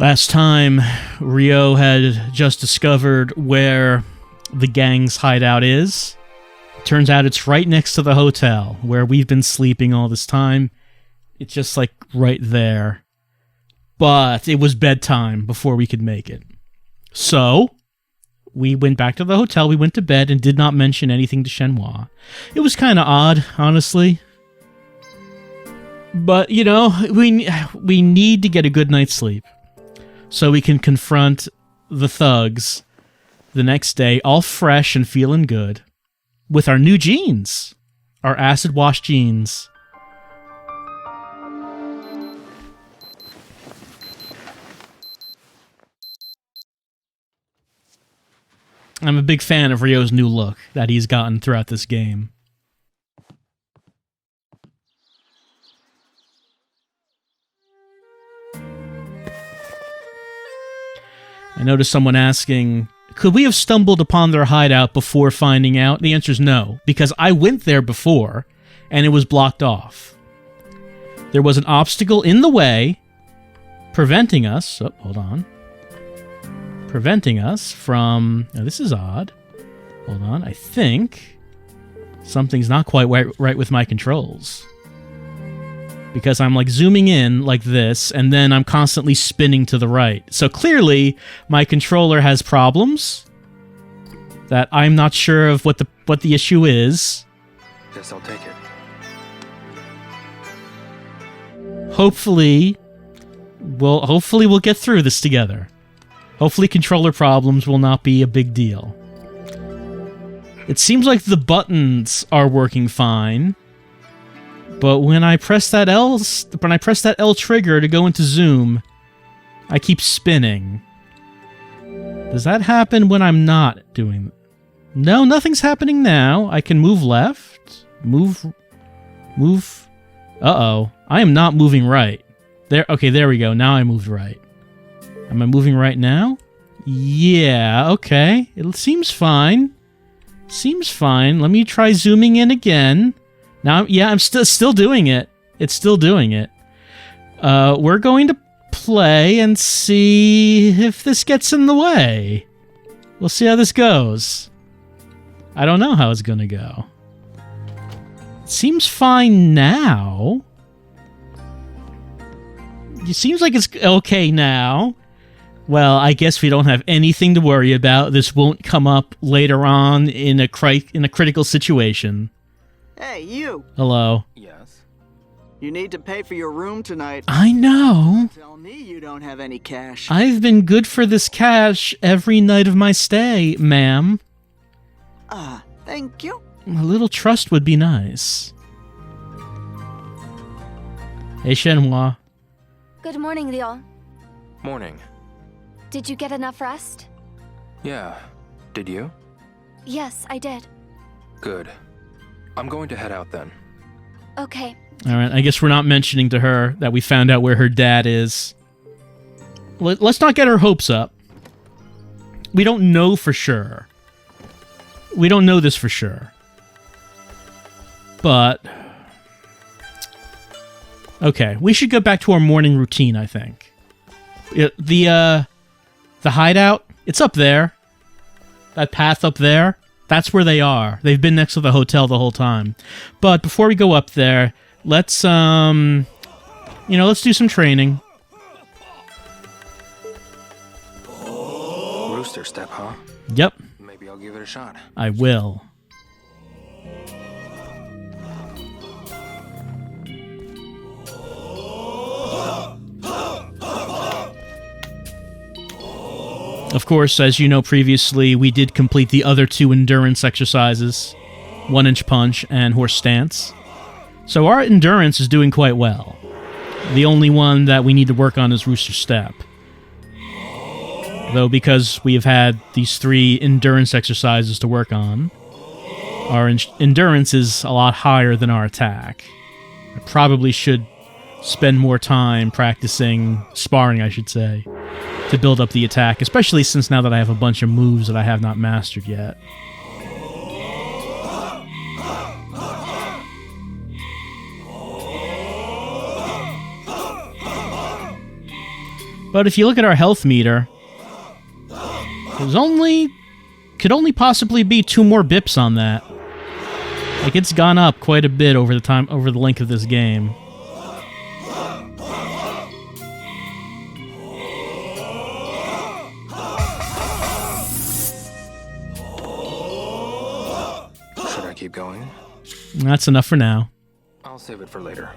Last time, Rio had just discovered where the gang's hideout is. Turns out it's right next to the hotel where we've been sleeping all this time. It's just like right there. But it was bedtime before we could make it. So, we went back to the hotel, we went to bed, and did not mention anything to Shenmue. It was kind of odd, honestly. But, you know, we need to get a good night's sleep. So we can confront the thugs the next day, all fresh and feeling good, with our new jeans, our acid-wash jeans. I'm a big fan of Ryo's new look that he's gotten throughout this game. I noticed someone asking, could we have stumbled upon their hideout before finding out? The answer is no, because I went there before, and it was blocked off. There was an obstacle in the way, preventing us... Oh, hold on. Preventing us from... Now, this is odd. Hold on, I think something's not quite right with my controls. Because I'm like zooming in like this, and then I'm constantly spinning to the right. So clearly, my controller has problems that I'm not sure of what the issue is. Guess I'll take it. Hopefully we'll get through this together. Hopefully controller problems will not be a big deal. It seems like the buttons are working fine. But when I press that L trigger to go into zoom, I keep spinning. Does that happen when I'm not doing... No, nothing's happening now. I can move left. Move. Uh-oh. I am not moving right. There. Okay, there we go. Now I moved right. Am I moving right now? Yeah, okay. It seems fine. Seems fine. Let me try zooming in again. Now, yeah, I'm still doing it. It's still doing it. We're going to play and see if this gets in the way. We'll see how this goes. I don't know how it's going to go. It seems fine now. It seems like it's okay now. Well, I guess we don't have anything to worry about. This won't come up later on in a critical situation. Hey, you! Hello. Yes? You need to pay for your room tonight. I know. Tell me you don't have any cash. I've been good for this cash every night of my stay, ma'am. Thank you. A little trust would be nice. Hey, Shenmue. Good morning, Ryo. Morning. Did you get enough rest? Yeah. Did you? Yes, I did. Good. I'm going to head out then. Okay. Alright, I guess we're not mentioning to her that we found out where her dad is. Let's not get her hopes up. We don't know for sure. We don't know this for sure. But... okay, we should go back to our morning routine, I think. The hideout, it's up there. That path up there. That's where they are. They've been next to the hotel the whole time. But before we go up there, let's let's do some training. Rooster step, huh? Yep. Maybe I'll give it a shot. I will. Of course, as you know previously, we did complete the other two endurance exercises, 1-inch punch and horse stance. So our endurance is doing quite well. The only one that we need to work on is rooster step. Though because we have had these 3 endurance exercises to work on, our endurance is a lot higher than our attack. I probably should spend more time practicing sparring, I should say, to build up the attack, especially since now that I have a bunch of moves that I have not mastered yet. But if you look at our health meter, could only possibly be 2 more bips on that. Like, it's gone up quite a bit over the length of this game. Should I keep going? That's enough for now. I'll save it for later.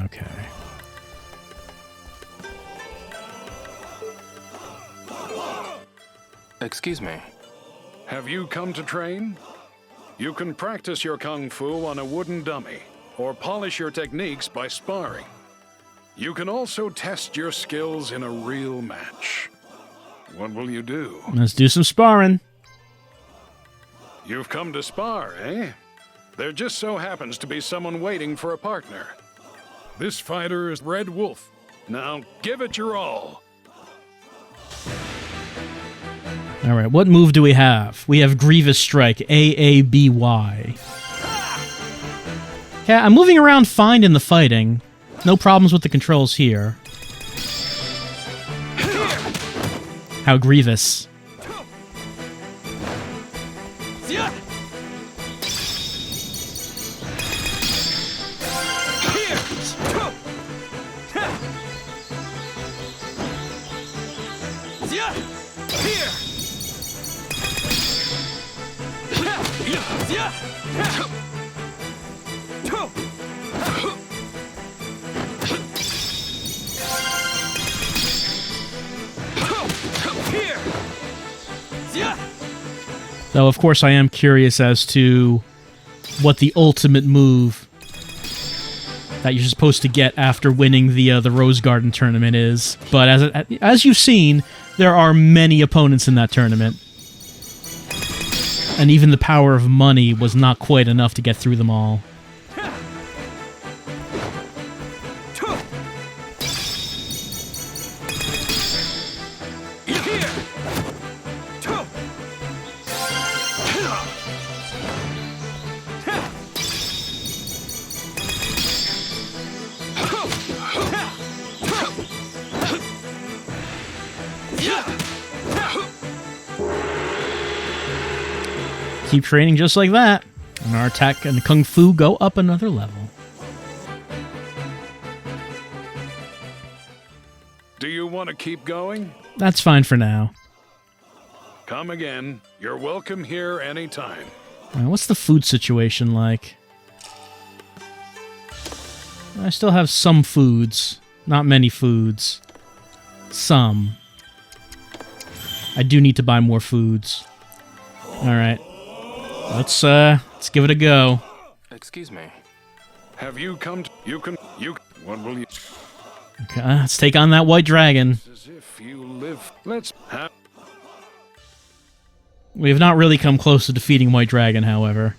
Okay. Excuse me. Have you come to train? You can practice your kung fu on a wooden dummy, or polish your techniques by sparring. You can also test your skills in a real match. What will you do? Let's do some sparring. You've come to spar, eh? There just so happens to be someone waiting for a partner. This fighter is Red Wolf. Now give it your all. All right, what move do we have? We have Grievous Strike, AABY. Yeah, I'm moving around fine in the fighting. No problems with the controls here. How grievous. Though, of course, I am curious as to what the ultimate move that you're supposed to get after winning the Rose Garden tournament is. But as you've seen, there are many opponents in that tournament. And even the power of money was not quite enough to get through them all. Keep training just like that, and our attack and kung fu go up another level. Do you want to keep going? That's fine for now. Come again. You're welcome here anytime. What's the food situation like? I still have some foods. Not many foods. Some. I do need to buy more foods. Alright. Let's give it a go. Excuse me. Have you come to... What will you... Okay, let's take on that white dragon. As if you live... Let's have... We have not really come close to defeating White Dragon, however.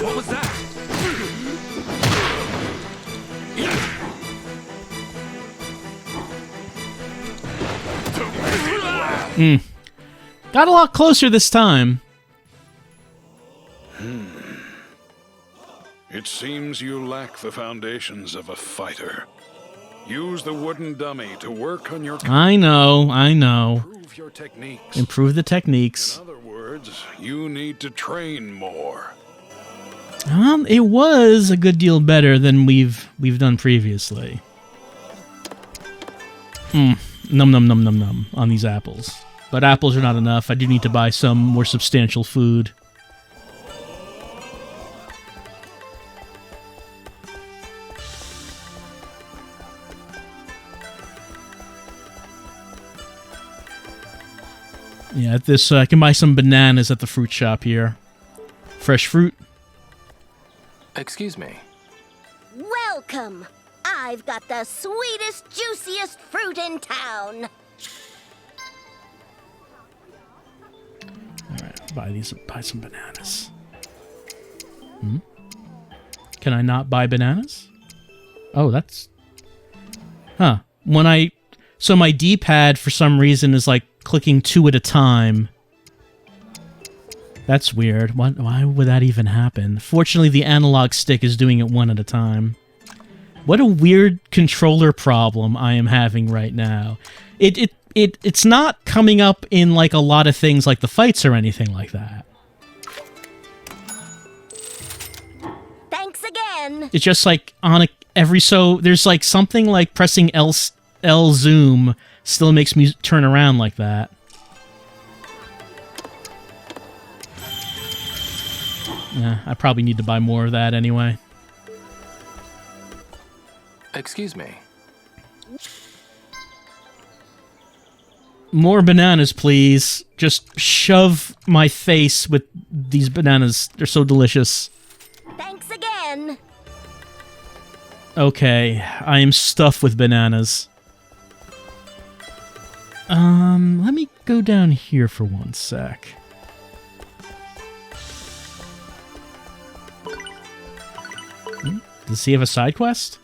What was that? Got a lot closer this time. It seems you lack the foundations of a fighter. Use the wooden dummy to work on your... I know. Improve your techniques. Improve the techniques. In other words, you need to train more. It was a good deal better than we've done previously. Num num num num num on these apples. But apples are not enough. I do need to buy some more substantial food. Yeah, at this I can buy some bananas at the fruit shop here. Fresh fruit. Excuse me. Welcome! I've got the sweetest, juiciest fruit in town. Alright, buy some bananas. Can I not buy bananas? Oh, that's... Huh. So my D-pad, for some reason, is like clicking 2 at a time. That's weird. Why would that even happen? Fortunately, the analog stick is doing it 1 at a time. What a weird controller problem I am having right now. It's not coming up in like a lot of things like the fights or anything like that. Thanks again. It's just like on there's like something like pressing L zoom still makes me turn around like that. Yeah, I probably need to buy more of that anyway. Excuse me. More bananas, please. Just shove my face with these bananas. They're so delicious. Thanks again. Okay, I am stuffed with bananas. Let me go down here for 1 sec. Does he have a side quest?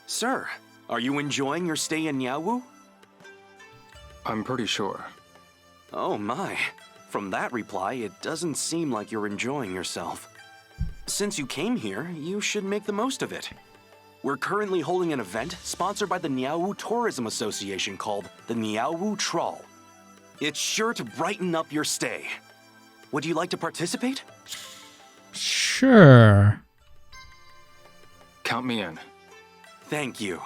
Sir, are you enjoying your stay in Yawu? I'm pretty sure. Oh my. From that reply, it doesn't seem like you're enjoying yourself. Since you came here, you should make the most of it. We're currently holding an event sponsored by the Niaowu Tourism Association called the Niaowu Trawl. It's sure to brighten up your stay. Would you like to participate? Sure. Count me in. Thank you.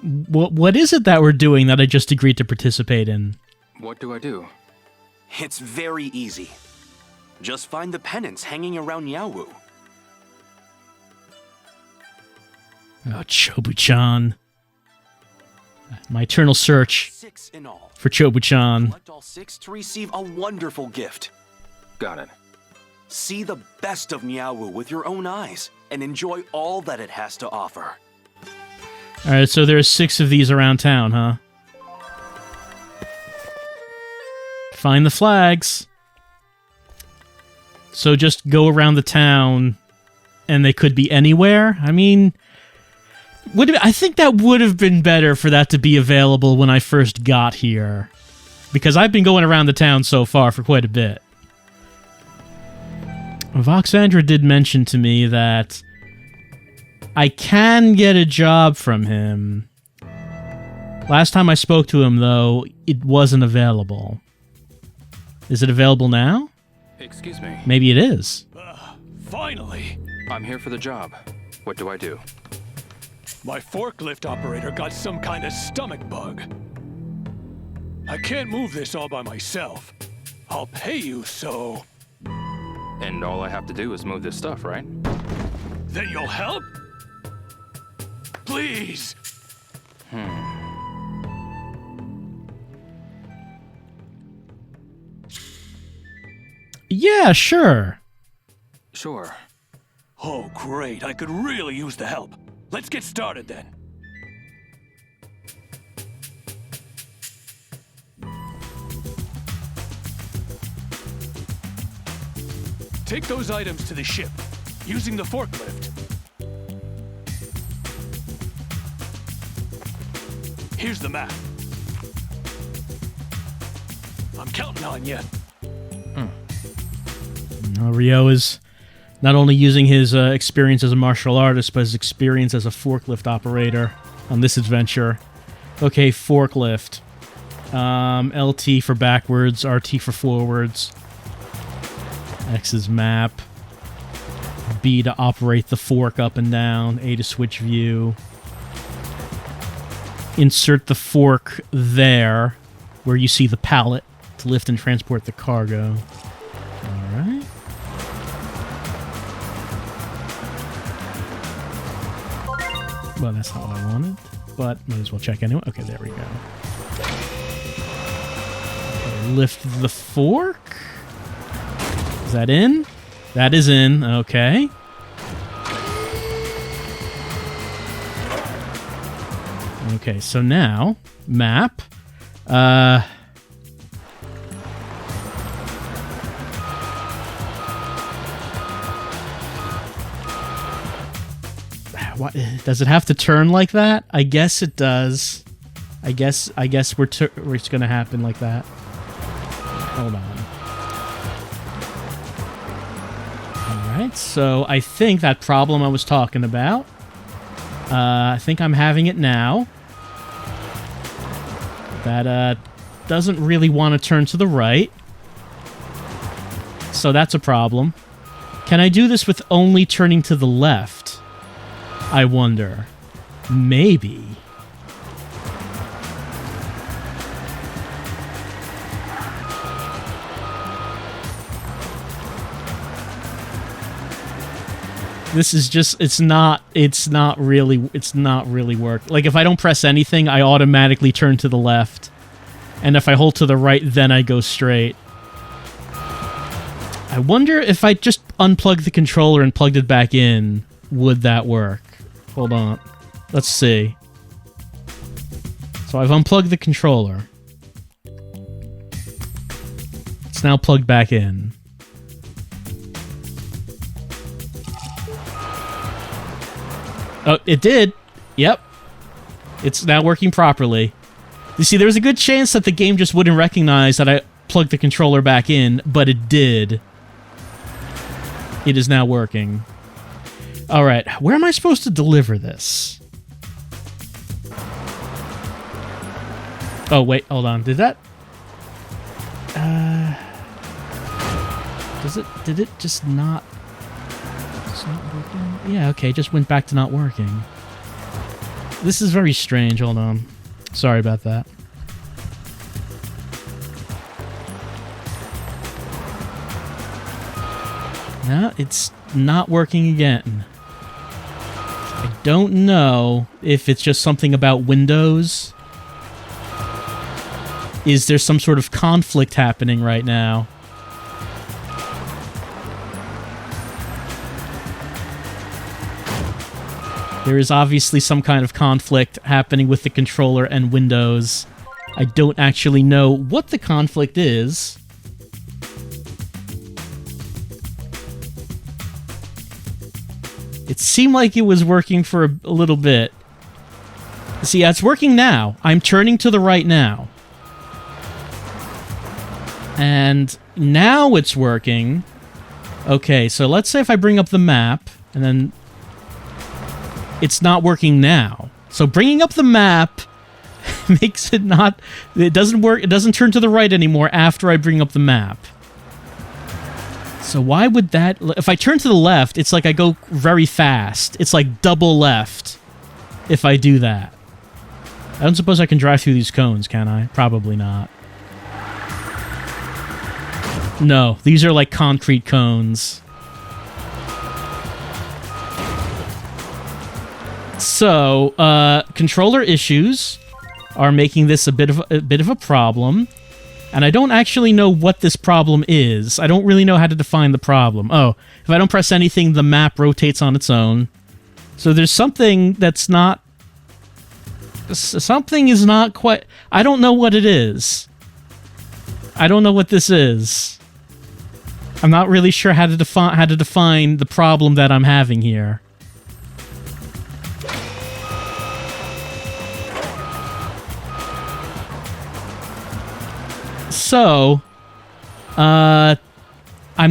What is it that we're doing that I just agreed to participate in? What do I do? It's very easy. Just find the pennants hanging around Yaowu. Oh, Chobu-chan. My eternal search 6 in all. for Chobu-chan. Collect all 6 to receive a wonderful gift. Got it. See the best of Niaowu with your own eyes and enjoy all that it has to offer. Alright, so there's 6 of these around town, huh? Find the flags. So just go around the town, and they could be anywhere? I mean, I think that would have been better for that to be available when I first got here. Because I've been going around the town so far for quite a bit. Voxandra did mention to me that I can get a job from him. Last time I spoke to him, though, it wasn't available. Is it available now? Excuse me. Maybe it is. Finally! I'm here for the job. What do I do? My forklift operator got some kind of stomach bug. I can't move this all by myself. I'll pay you, so... And all I have to do is move this stuff, right? Then you'll help? Please! Yeah, sure. Sure. Oh, great. I could really use the help. Let's get started, then. Take those items to the ship, using the forklift. Here's the map. I'm counting on you. Ryo is not only using his experience as a martial artist, but his experience as a forklift operator on this adventure. Okay, forklift. LT for backwards, RT for forwards. X is map. B to operate the fork up and down. A to switch view. Insert the fork there, where you see the pallet, to lift and transport the cargo. Alright. Well, that's not what I wanted, but might as well check anyway. Okay, there we go. Okay, lift the fork. Is that in? That is in, okay. Okay, so now, map. What, does it have to turn like that? I guess it does. I guess it's gonna happen like that. Hold on. Alright, so I think that problem I was talking about, I think I'm having it now. That doesn't really want to turn to the right. So that's a problem. Can I do this with only turning to the left? I wonder. Maybe. This is just, it's not really work. Like, if I don't press anything, I automatically turn to the left. And if I hold to the right, then I go straight. I wonder if I just unplugged the controller and plugged it back in, would that work? Hold on. Let's see. So I've unplugged the controller. It's now plugged back in. Oh, it did. Yep. It's now working properly. You see, there was a good chance that the game just wouldn't recognize that I plugged the controller back in, but it did. It is now working. Alright, where am I supposed to deliver this? Oh, wait, hold on. Did that... Did it just not... It's not working? Yeah, okay, it just went back to not working. This is very strange, hold on. Sorry about that. No, it's not working again. I don't know if it's just something about Windows. Is there some sort of conflict happening right now? There is obviously some kind of conflict happening with the controller and Windows. I don't actually know what the conflict is. It seemed like it was working for a little bit. See, it's working now. I'm turning to the right now. And now it's working. Okay, so let's say if I bring up the map, and then... It's not working now. So bringing up the map makes it not... It doesn't work. It doesn't turn to the right anymore after I bring up the map. So why would that... If I turn to the left, it's like I go very fast. It's like double left if I do that. I don't suppose I can drive through these cones, can I? Probably not. No, these are like concrete cones. So, controller issues are making this a bit of a problem, and I don't actually know what this problem is. I don't really know how to define the problem. Oh, if I don't press anything, the map rotates on its own. So there's something that's not... Something is not quite... I don't know what it is. I don't know what this is. I'm not really sure how to define the problem that I'm having here. So, I'm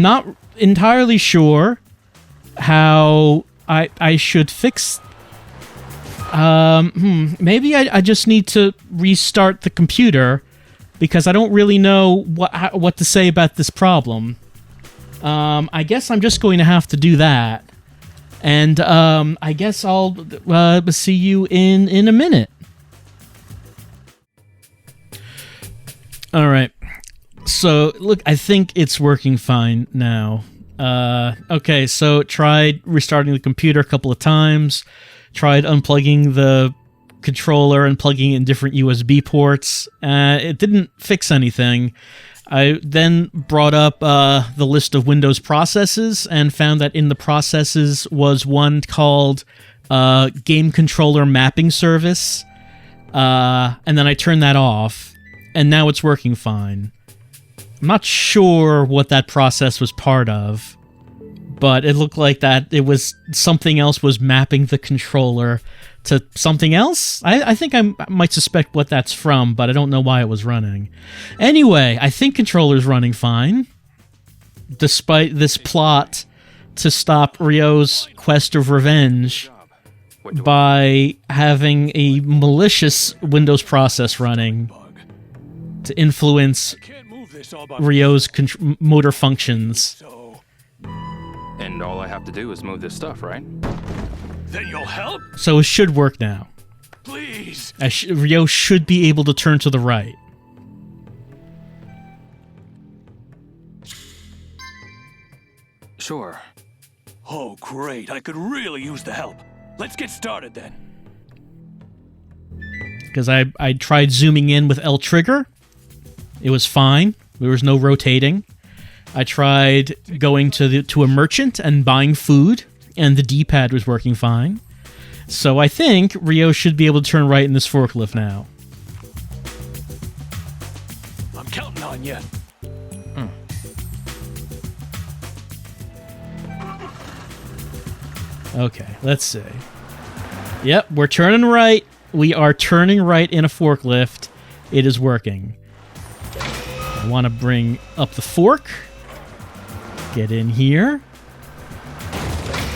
not entirely sure how I should fix... maybe I just need to restart the computer, because I don't really know what to say about this problem. I guess I'm just going to have to do that. And I guess I'll see you in a minute. All right. So, look, I think it's working fine now. Okay, so tried restarting the computer a couple of times. Tried unplugging the controller and plugging in different USB ports. It didn't fix anything. I then brought up the list of Windows processes and found that in the processes was one called Game Controller Mapping Service. And then I turned that off, and now it's working fine. I'm not sure what that process was part of, but it looked like that it was something else was mapping the controller to something else? I think I might suspect what that's from, but I don't know why it was running. Anyway, I think controller's running fine, despite this plot to stop Ryo's quest of revenge by having a malicious Windows process running to influence Ryo's motor functions. And all I have to do is move this stuff, right? Then you'll help? So it should work now. Please. Ryo should be able to turn to the right. Sure. Oh, great. I could really use the help. Let's get started then. Because I tried zooming in with L trigger. It was fine. There was no rotating. I tried going to a merchant and buying food, and the D-pad was working fine. So I think Ryo should be able to turn right in this forklift now. I'm counting on you. Okay, let's see. Yep, we're turning right. We are turning right in a forklift. It is working. I want to bring up the fork. Get in here.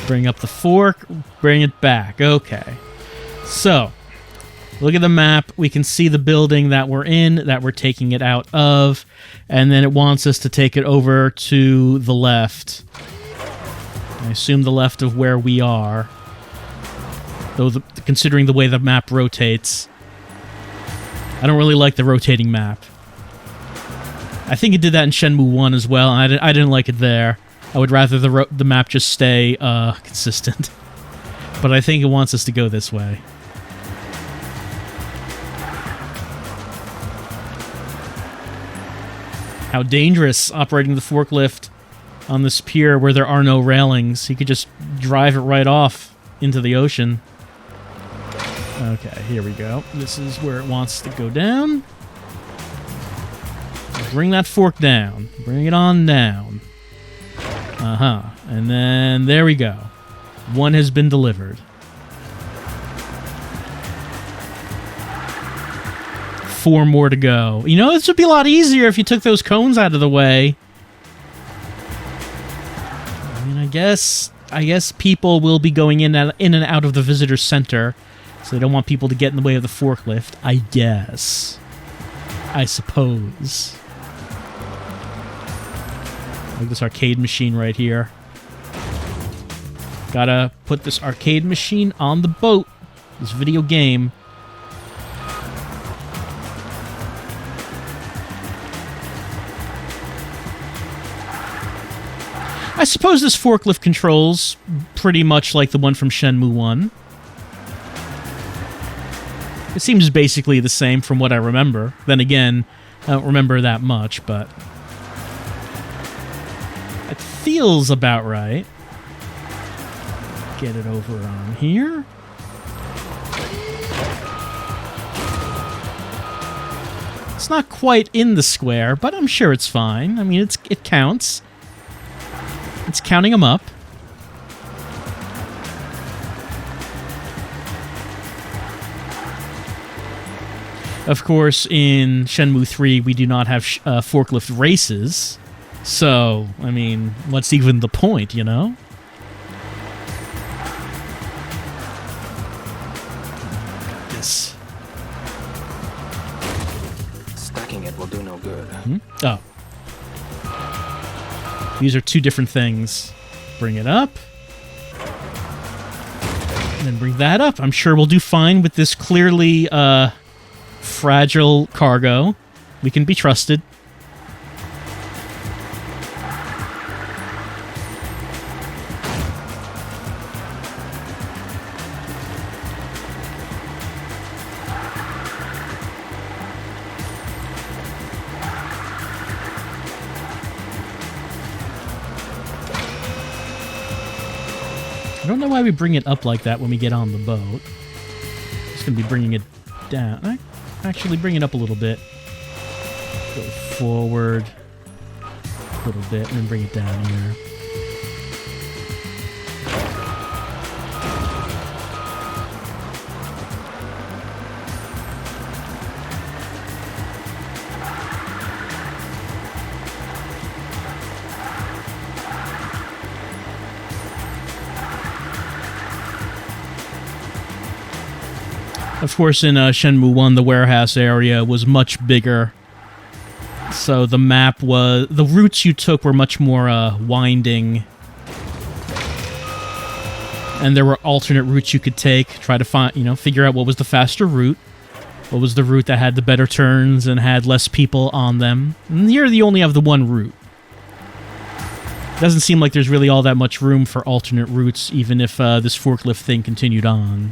Bring up the fork. Bring it back. Okay. So, look at the map. We can see the building that we're in, that we're taking it out of. And then it wants us to take it over to the left. I assume the left of where we are. Though, considering the way the map rotates, I don't really like the rotating map. I think it did that in Shenmue 1 as well, and I didn't like it there. I would rather the map just stay consistent. But I think it wants us to go this way. How dangerous operating the forklift on this pier where there are no railings. You could just drive it right off into the ocean. Okay, here we go. This is where it wants to go down. Bring that fork down. Bring it on down. Uh-huh. And then there we go. One has been delivered. 4 more to go. You know, this would be a lot easier if you took those cones out of the way. I mean, I guess people will be going in and out of the visitor center, so they don't want people to get in the way of the forklift. I guess. I suppose. Like this arcade machine right here. Gotta put this arcade machine on the boat. This video game. I suppose this forklift controls pretty much like the one from Shenmue 1. It seems basically the same from what I remember. Then again, I don't remember that much, but it feels about right. Get it over on here. It's not quite in the square, but I'm sure it's fine. I mean, it counts. It's counting them up. Of course, in Shenmue 3, we do not have forklift races. So, I mean, what's even the point, you know? This. Stacking it will do no good. Oh. These are two different things. Bring it up. And then bring that up. I'm sure we'll do fine with this clearly fragile cargo. We can be trusted. I don't know why we bring it up like that when we get on the boat. Just gonna be bringing it down. Actually, bring it up a little bit. Go forward a little bit, and then bring it down here. Of course, in Shenmue 1, the warehouse area was much bigger. So the map was... the routes you took were much more winding. And there were alternate routes you could take. Try to find, figure out what was the faster route. What was the route that had the better turns and had less people on them. And here you only have the one route. Doesn't seem like there's really all that much room for alternate routes, even if this forklift thing continued on.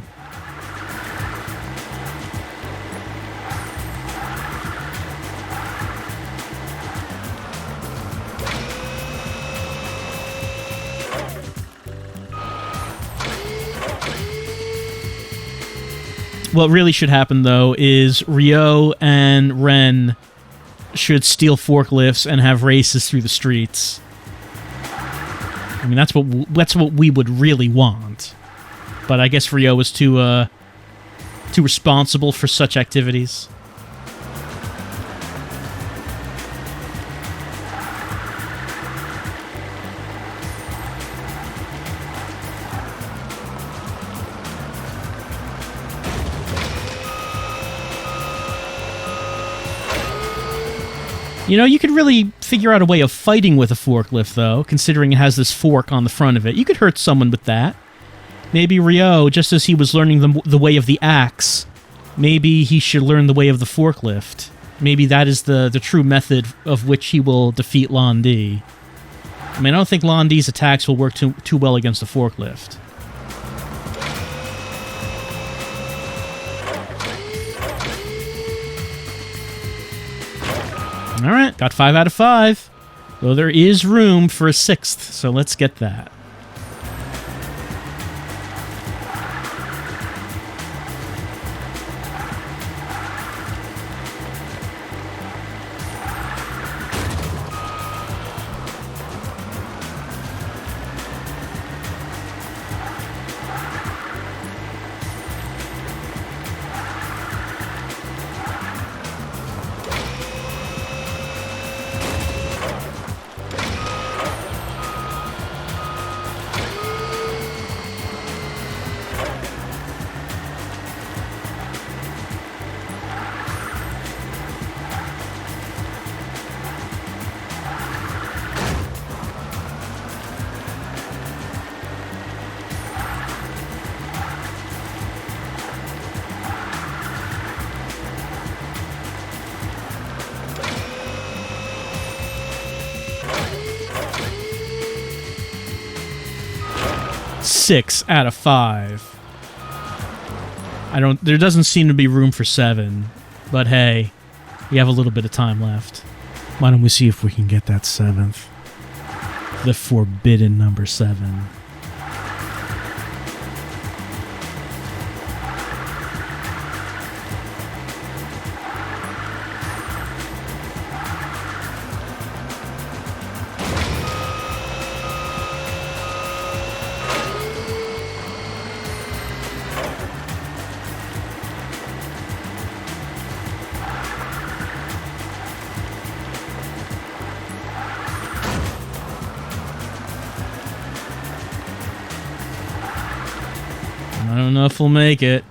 What really should happen, though, is Ryo and Ren should steal forklifts and have races through the streets. I mean, that's what we would really want. But I guess Ryo was too responsible for such activities. You could really figure out a way of fighting with a forklift, though, considering it has this fork on the front of it. You could hurt someone with that. Maybe Ryo, just as he was learning the way of the axe, maybe he should learn the way of the forklift. Maybe that is the true method of which he will defeat Lan Di. I mean, I don't think Lan Di's attacks will work too well against a forklift. Alright, got 5 out of 5. Though there is room for a 6th, so let's get that. Six out of 5. There doesn't seem to be room for 7, but hey, we have a little bit of time left. Why don't we see if we can get that 7th? The forbidden number 7. I don't know if we'll make it.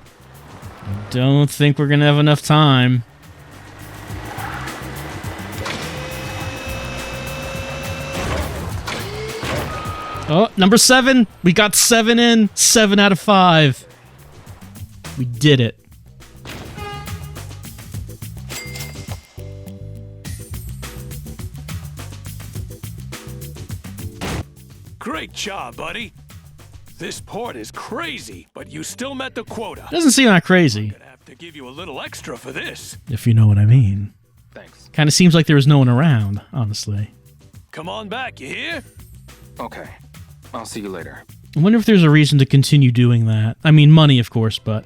I don't think we're going to have enough time. Oh, number 7. We got 7 in. 7 out of 5. We did it. Great job, buddy. This port is crazy, but you still met the quota. Doesn't seem that crazy. Gonna have to give you a little extra for this. If you know what I mean. Thanks. Kind of seems like there was no one around, honestly. Come on back, you hear? Okay. I'll see you later. I wonder if there's a reason to continue doing that. I mean, money, of course, but...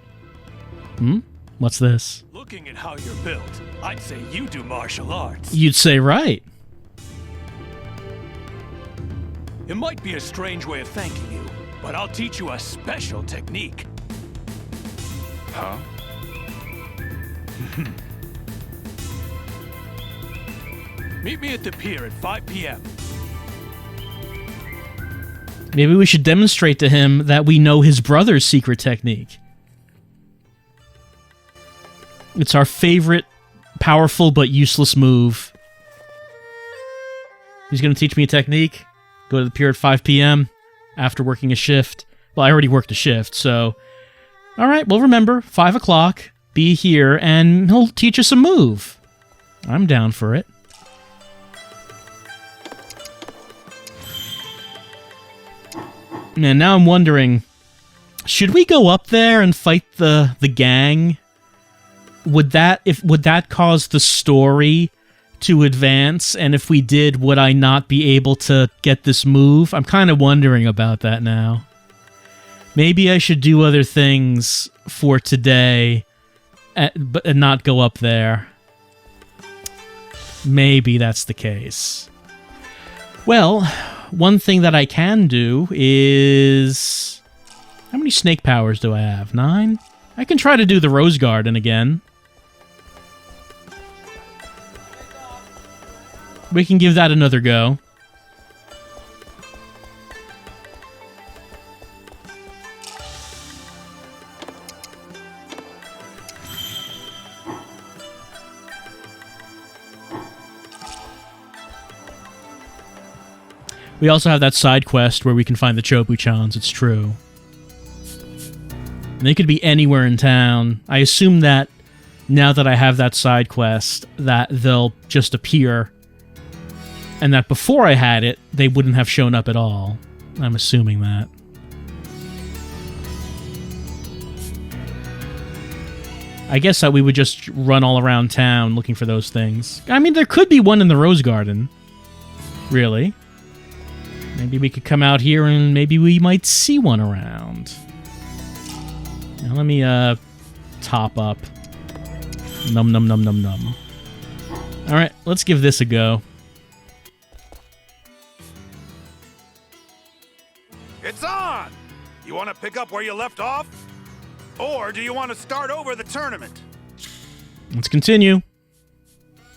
What's this? Looking at how you're built, I'd say you do martial arts. You'd say right. It might be a strange way of thanking you, but I'll teach you a special technique. Huh? Meet me at the pier at 5 p.m. Maybe we should demonstrate to him that we know his brother's secret technique. It's our favorite, powerful but useless move. He's going to teach me a technique. Go to the pier at 5 p.m. after working a shift. Well, I already worked a shift, so... Alright, well remember, 5 o'clock, be here, and he'll teach us a move. I'm down for it. And now I'm wondering, should we go up there and fight the gang? Would that cause the story to advance? And if we did, would I not be able to get this move? I'm kind of wondering about that now. Maybe I should do other things for today, but not go up there. Maybe that's the case. Well, one thing that I can do is... How many snake powers do I have? 9? I can try to do the Rose Garden again. We can give that another go. We also have that side quest where we can find the Chobu-chans, it's true. And they could be anywhere in town. I assume that now that I have that side quest, that they'll just appear. And that before I had it, they wouldn't have shown up at all. I'm assuming that. I guess that we would just run all around town looking for those things. I mean, there could be one in the Rose Garden. Really. Maybe we could come out here and maybe we might see one around. Now let me, top up. Num num num num num. Alright, let's give this a go. It's on! You want to pick up where you left off? Or do you want to start over the tournament? Let's continue.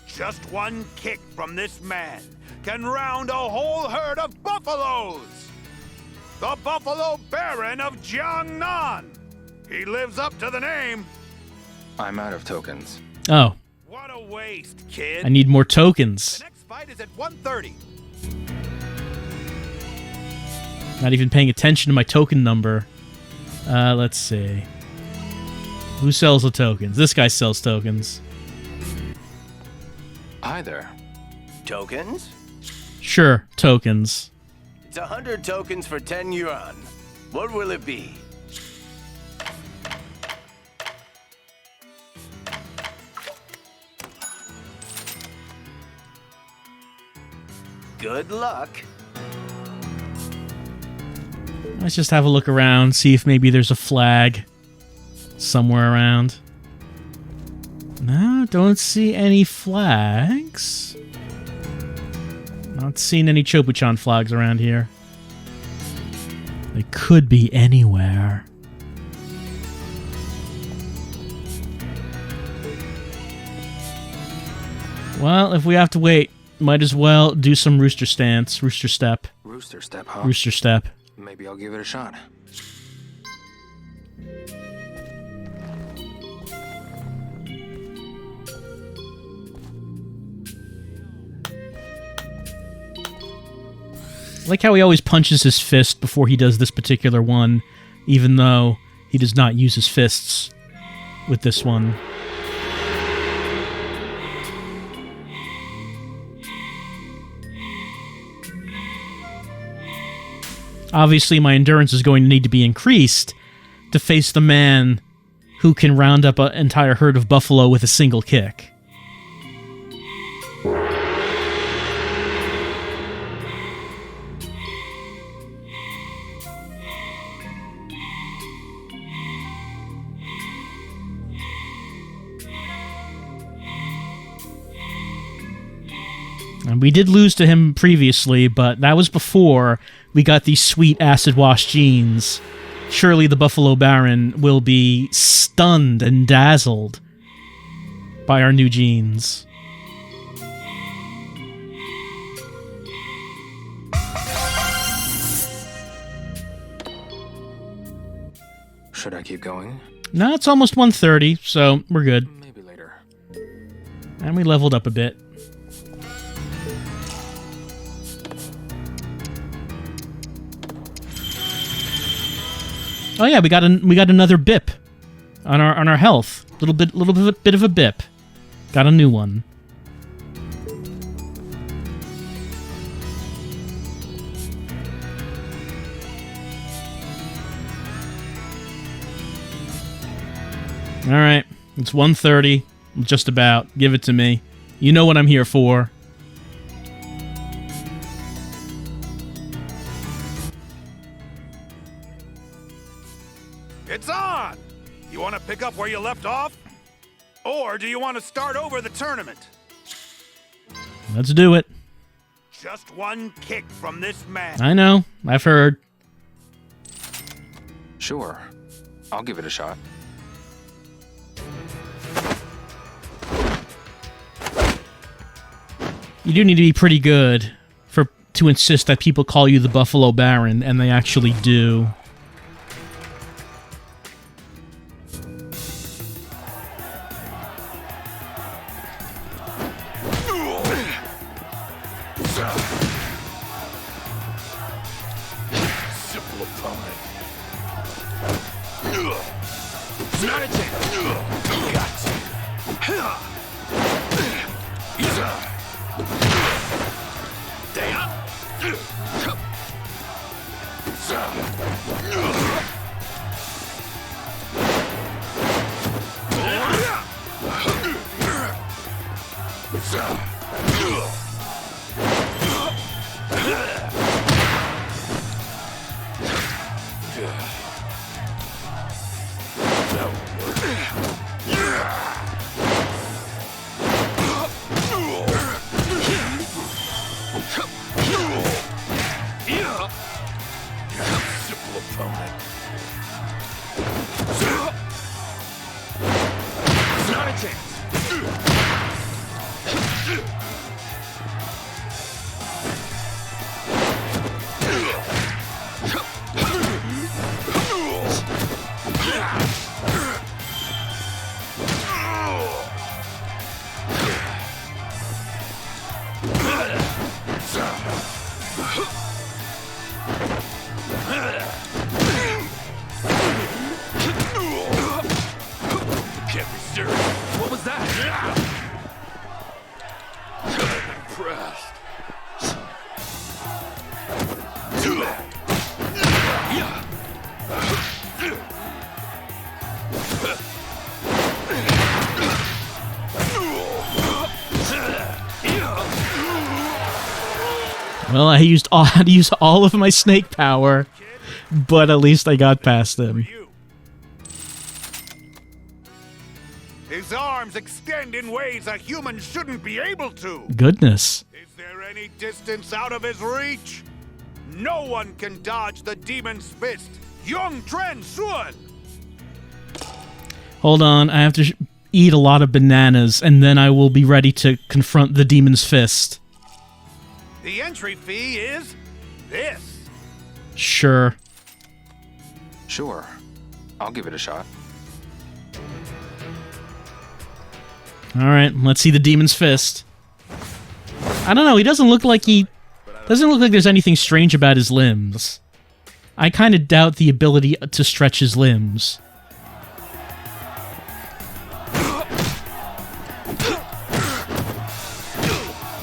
Just one kick from this man can round a whole herd of buffaloes! The Buffalo Baron of Jiangnan! He lives up to the name! I'm out of tokens. Oh. What a waste, kid! I need more tokens. The next fight is at 1:30. Not even paying attention to my token number. Let's see. Who sells the tokens? This guy sells tokens. Hi there. Tokens? Sure, tokens. It's 100 tokens for 10 yuan. What will it be? Good luck. Let's just have a look around, see if maybe there's a flag somewhere around. No, don't see any flags. Not seeing any Chobu-chan flags around here. They could be anywhere. Well, if we have to wait, might as well do some rooster stance. Rooster step. Rooster step, huh? Rooster step. Maybe I'll give it a shot. I like how he always punches his fist before he does this particular one, even though he does not use his fists with this one. Obviously, my endurance is going to need to be increased to face the man who can round up an entire herd of buffalo with a single kick. And we did lose to him previously, but that was before we got these sweet acid wash jeans. Surely the Buffalo Baron will be stunned and dazzled by our new jeans. Should I keep going? No, it's almost 1:30, so we're good. Maybe later. And we leveled up a bit. Oh yeah, we got another bip on our health. Little bit of a bip. Got a new one. All right, it's 1:30. Just about. Give it to me. You know what I'm here for. It's on! You want to pick up where you left off? Or do you want to start over the tournament? Let's do it. Just one kick from this man. I know. I've heard. Sure. I'll give it a shot. You do need to be pretty good to insist that people call you the Buffalo Baron, and they actually do. What was that? Well, I had to use all of my snake power, but at least I got past him. His arms extend in ways a human shouldn't be able to. Goodness. Is there any distance out of his reach? No one can dodge the demon's fist. Young Tren Sun. Hold on, I have to eat a lot of bananas, and then I will be ready to confront the demon's fist. The entry fee is this. Sure. Sure. I'll give it a shot. Alright, let's see the demon's fist. I don't know, he doesn't look like he Doesn't look like there's anything strange about his limbs. I kind of doubt the ability to stretch his limbs.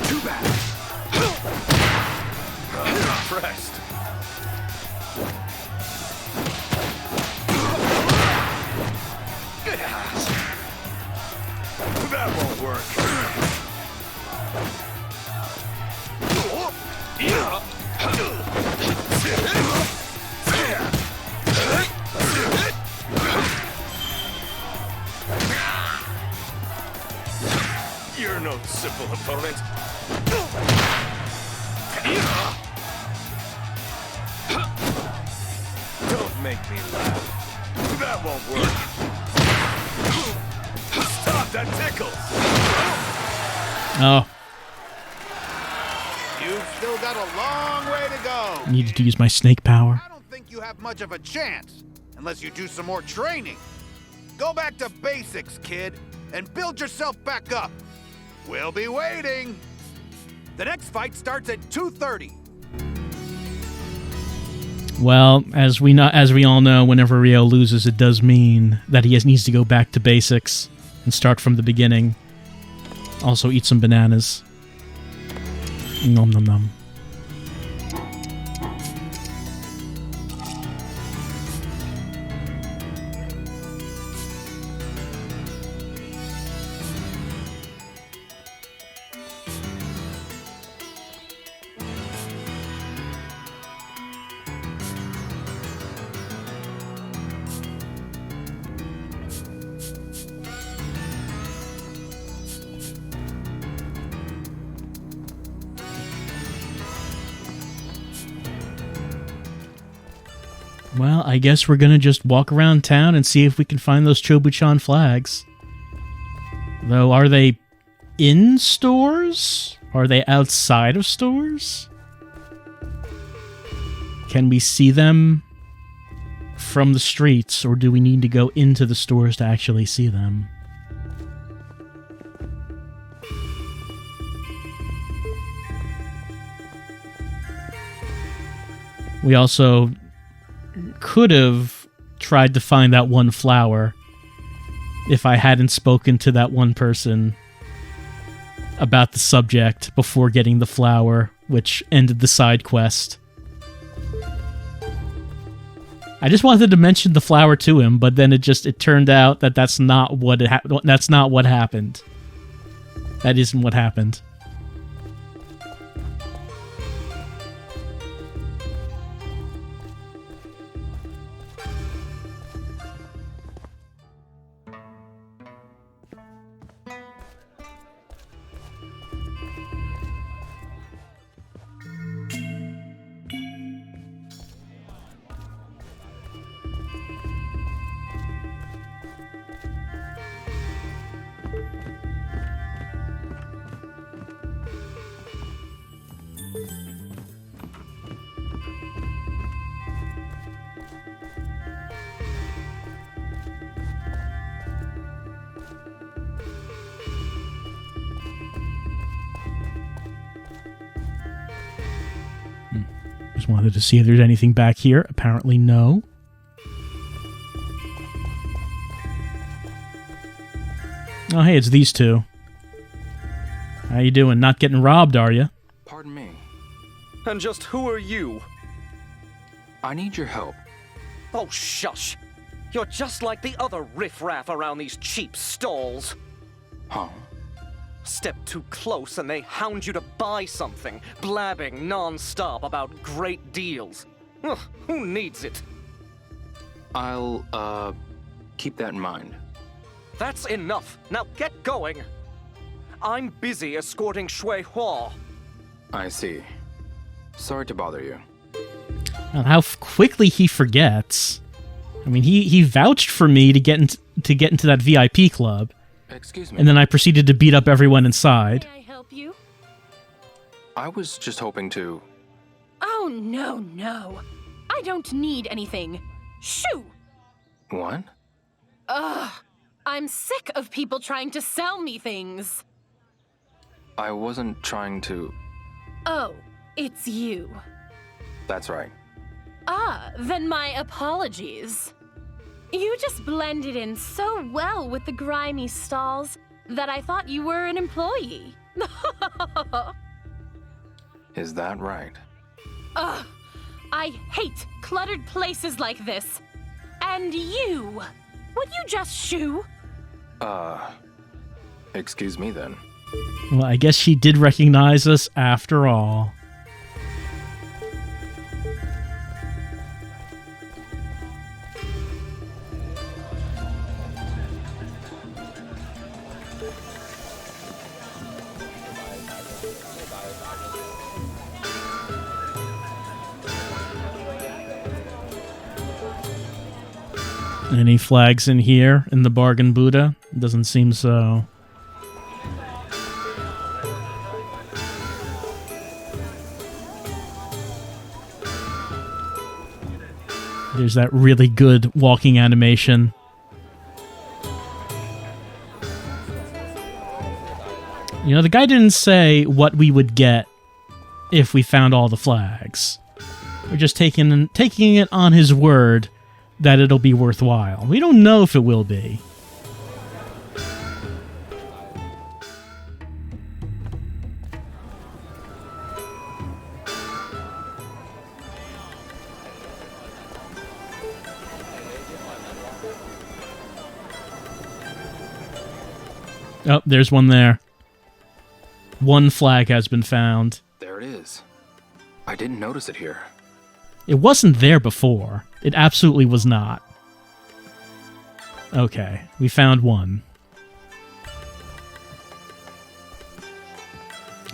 Too bad. Impressed. That won't work. You're no simple opponent. Don't make me laugh. That won't work. Stop, that tickles. Oh, You've still got a long way to go. I needed to use my snake power. I don't think you have much of a chance unless you do some more training. Go back to basics, kid, and build yourself back up. We'll be waiting. The next fight starts at 2:30. Well, as we all know, whenever Rio loses, it does mean that he needs to go back to basics and start from the beginning. Also, eat some bananas. Nom nom nom. Well, I guess we're gonna just walk around town and see if we can find those Chobuchan flags. Though, are they in stores? Are they outside of stores? Can we see them from the streets, or do we need to go into the stores to actually see them? We also could have tried to find that one flower if I hadn't spoken to that one person about the subject before getting the flower, which ended the side quest. I just wanted to mention the flower to him, but then it turned out that that's not what happened. That isn't what happened. Just wanted to see if there's anything back here. Apparently no. Oh, hey, it's these two. How you doing? Not getting robbed, are you? Pardon me. And just who are you? I need your help. Oh, shush. You're just like the other riffraff around these cheap stalls. Huh? Step too close and they hound you to buy something, blabbing non-stop about great deals. Ugh, who needs it? I'll, keep that in mind. That's enough. Now get going. I'm busy escorting Shui Hua. I see. Sorry to bother you. Well, how quickly he forgets. I mean, he vouched for me to get into that VIP club. Excuse me. And then I proceeded to beat up everyone inside. May I help you? I was just hoping to... Oh, no. I don't need anything. Shoo! What? Ugh. I'm sick of people trying to sell me things. I wasn't trying to... Oh, it's you. That's right. Ah, then my apologies. You just blended in so well with the grimy stalls that I thought you were an employee. Is that right? Ugh, I hate cluttered places like this. And you, would you just shoo? Excuse me then. Well, I guess she did recognize us after all. Any flags in here in the bargain Buddha? Doesn't seem so. There's that really good walking animation. You know, the guy didn't say what we would get if we found all the flags. We're just taking it on his word that it'll be worthwhile. We don't know if it will be. Oh, there's one there. One flag has been found. There it is. I didn't notice it here. It wasn't there before. It absolutely was not. Okay, we found one.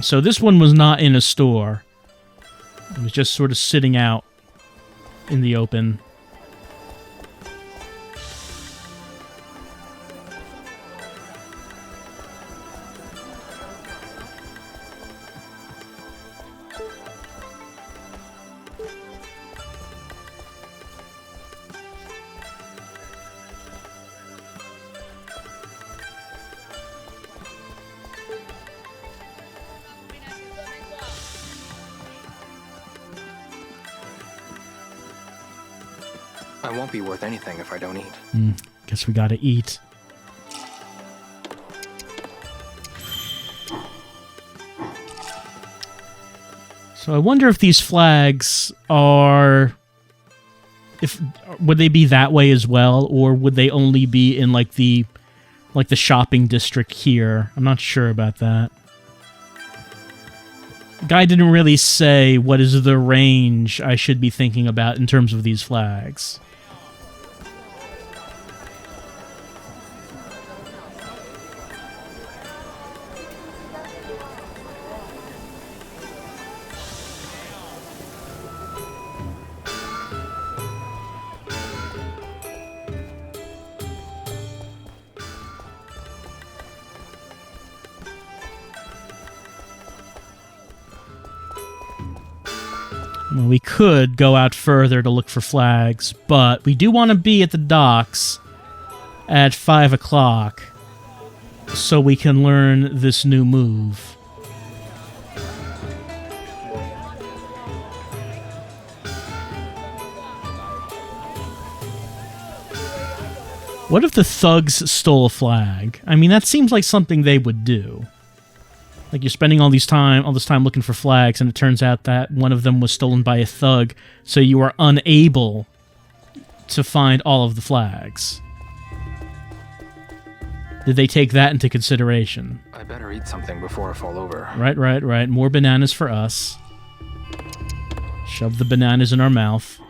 So this one was not in a store. It was just sort of sitting out in the open. I won't be worth anything if I don't eat. Guess we gotta eat. So I wonder if these flags are... would they be that way as well, or would they only be in like the shopping district here? I'm not sure about that. Guy didn't really say what is the range I should be thinking about in terms of these flags. Well, we could go out further to look for flags, but we do want to be at the docks at 5 o'clock so we can learn this new move. What if the thugs stole a flag? I mean, that seems like something they would do. Like, you're spending all this time looking for flags, and it turns out that one of them was stolen by a thug, so you are unable to find all of the flags. Did they take that into consideration? I better eat something before I fall over. Right. More bananas for us. Shove the bananas in our mouth.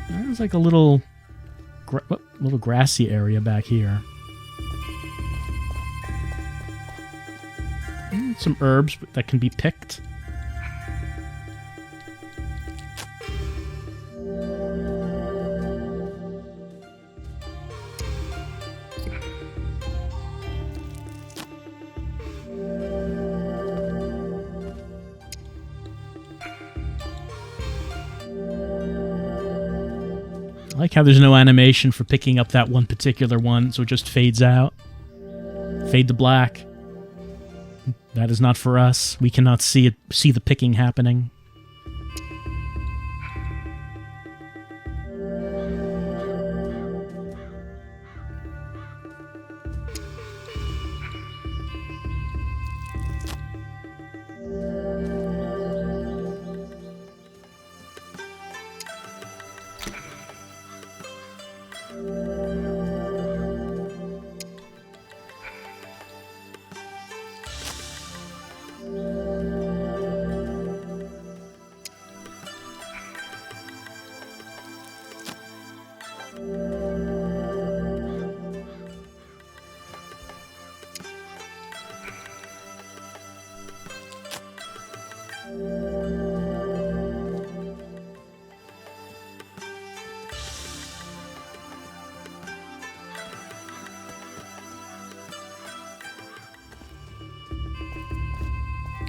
There's like a little grassy area back here. Some herbs that can be picked. I like how there's no animation for picking up that one particular one, so it just fades out. Fade to black. That is not for us. We cannot see the picking happening.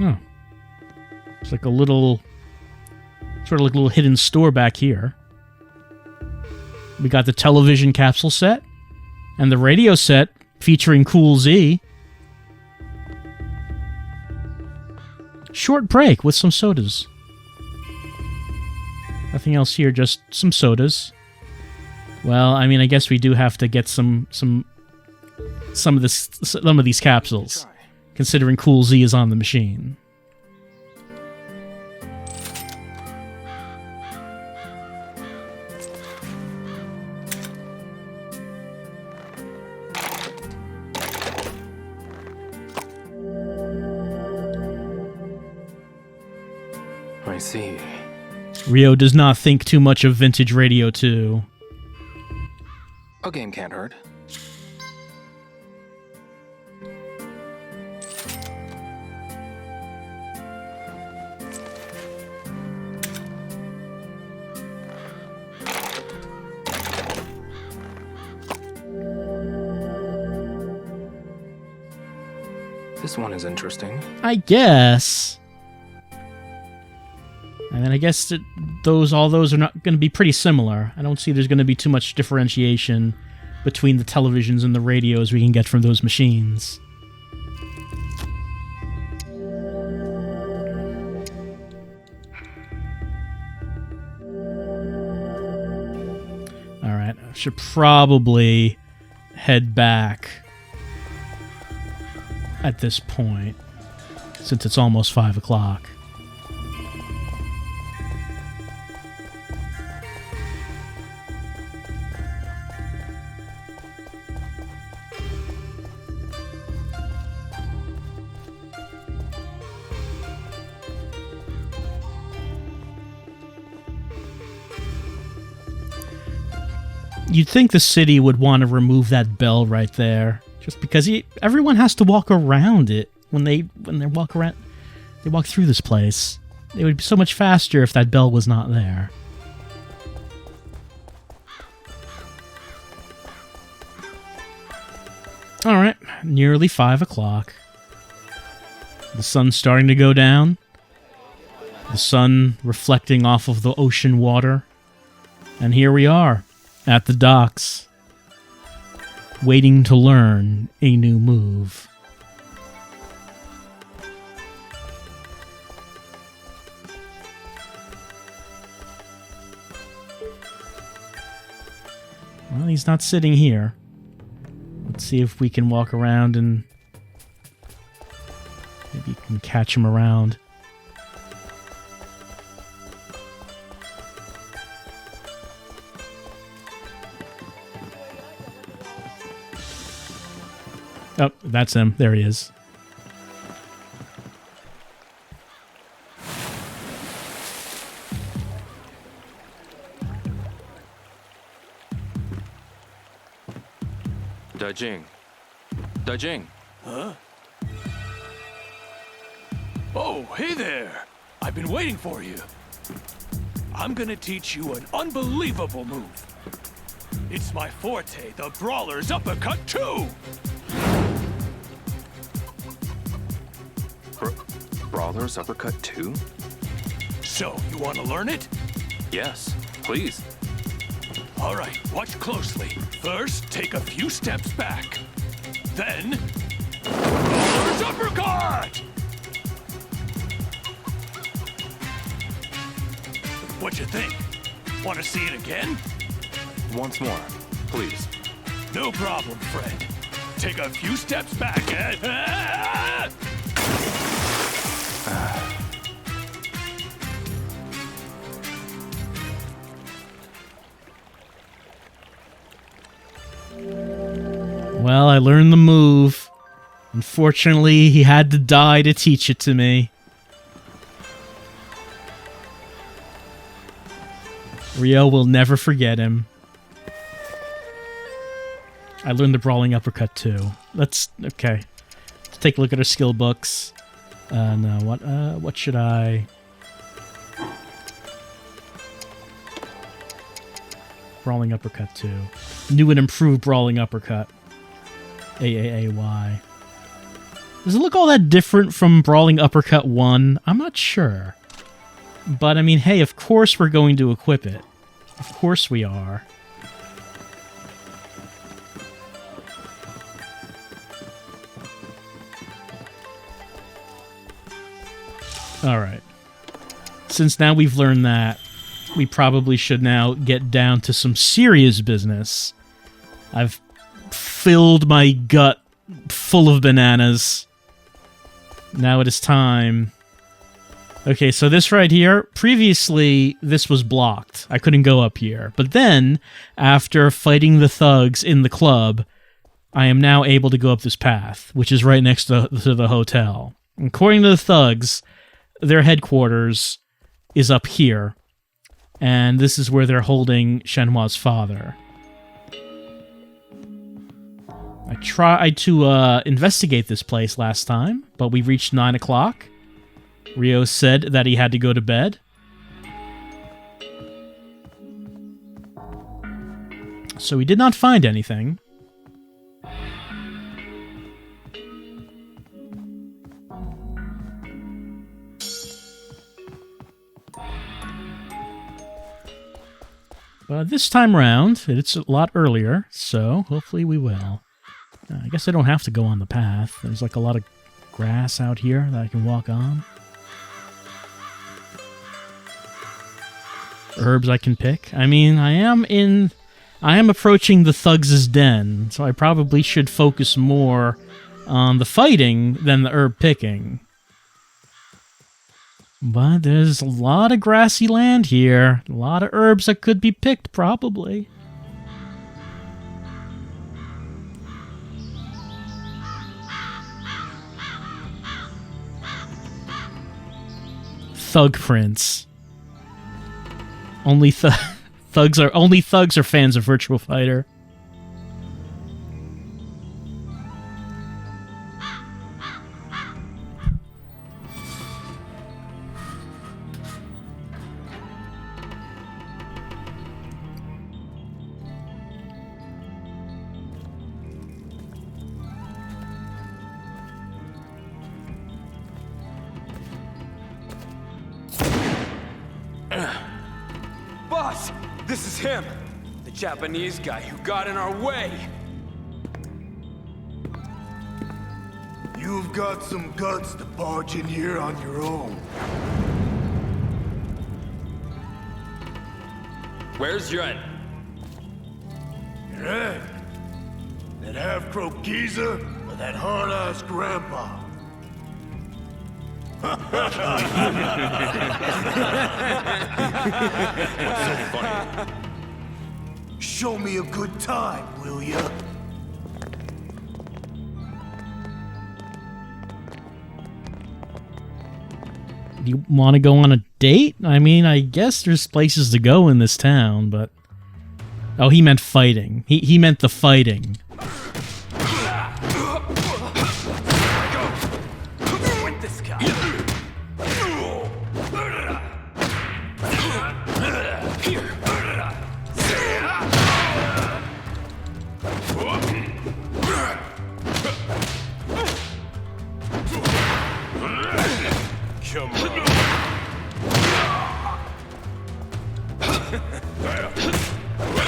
Oh. It's like a little, sort of like a little hidden store back here. We got the television capsule set and the radio set featuring Cool Z. Short break with some sodas. Nothing else here, just some sodas. Well, I mean, I guess we do have to get some of these capsules, considering Cool Z is on the machine. I see. Rio does not think too much of vintage Radio 2. A game can't hurt. This one is interesting. I guess. And then I guess that all those are not going to be pretty similar. I don't see there's going to be too much differentiation between the televisions and the radios we can get from those machines. Alright, I should probably head back at this point, since it's almost 5 o'clock. You'd think the city would want to remove that bell right there, just because everyone has to walk around it when they walk around. They walk through this place. It would be so much faster if that bell was not there. All right, nearly 5 o'clock. The sun's starting to go down. The sun reflecting off of the ocean water, and here we are. At the docks, waiting to learn a new move. Well, he's not sitting here. Let's see if we can walk around and maybe you can catch him around. Oh, that's him. There he is. Dajing. Dajing. Huh? Oh, hey there! I've been waiting for you. I'm gonna teach you an unbelievable move. It's my forte, the Brawler's Uppercut 2! Brawler's Uppercut 2? So, you want to learn it? Yes, please. All right, watch closely. First, take a few steps back. Then, reverse uppercut! What you think? Want to see it again? Once more, please. No problem, friend. Take a few steps back and... Well, I learned the move. Unfortunately, he had to die to teach it to me. Rio will never forget him. I learned the brawling uppercut too. Okay. Let's take a look at our skill books. No, what should I... Brawling uppercut 2. New and improved brawling uppercut. AAAY. Does it look all that different from brawling uppercut 1? I'm not sure. But I mean, hey, of course we're going to equip it. Of course we are. Alright. Since now we've learned that, we probably should now get down to some serious business. I've filled my gut full of bananas. Now it is time. Okay, so this right here, previously this was blocked. I couldn't go up here. But then, after fighting the thugs in the club, I am now able to go up this path, which is right next to the hotel. According to the thugs, their headquarters is up here. And this is where they're holding Shenhua's father. I tried to investigate this place last time, but we reached 9 o'clock. Rio said that he had to go to bed. So we did not find anything. But this time round, it's a lot earlier, so hopefully we will. I guess I don't have to go on the path. There's like a lot of grass out here that I can walk on. Herbs I can pick. I mean, I am approaching the thugs' den, so I probably should focus more on the fighting than the herb picking. But there's a lot of grassy land here. A lot of herbs that could be picked, probably. Thug Prince. Only thugs are fans of Virtua Fighter. Boss, this is him, the Japanese guy who got in our way. You've got some guts to barge in here on your own. Where's Yuen? Yuen? That half-croaked geezer or that hard-ass grandpa? What's so funny? Show me a good time, will ya? Do you want to go on a date? I mean, I guess there's places to go in this town, but... Oh, he meant fighting. He meant the fighting. With this guy. Come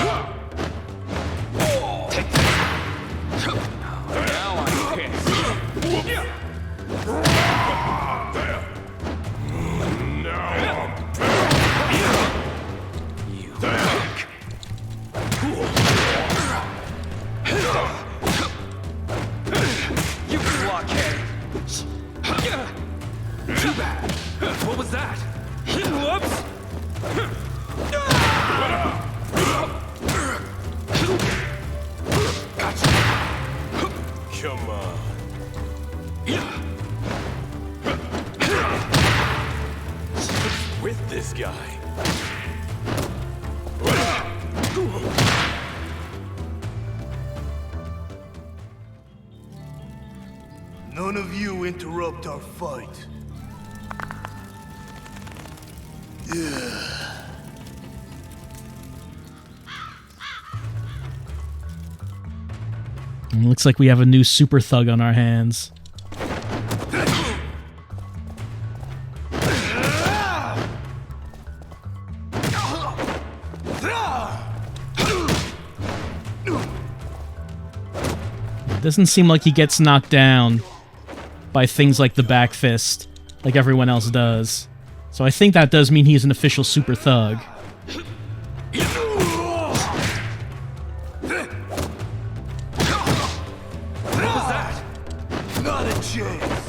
on. none of you interrupt our fight. Looks like we have a new super thug on our hands. Doesn't seem like he gets knocked down by things like the back fist, like everyone else does. So I think that does mean he's an official super thug. Not a chance.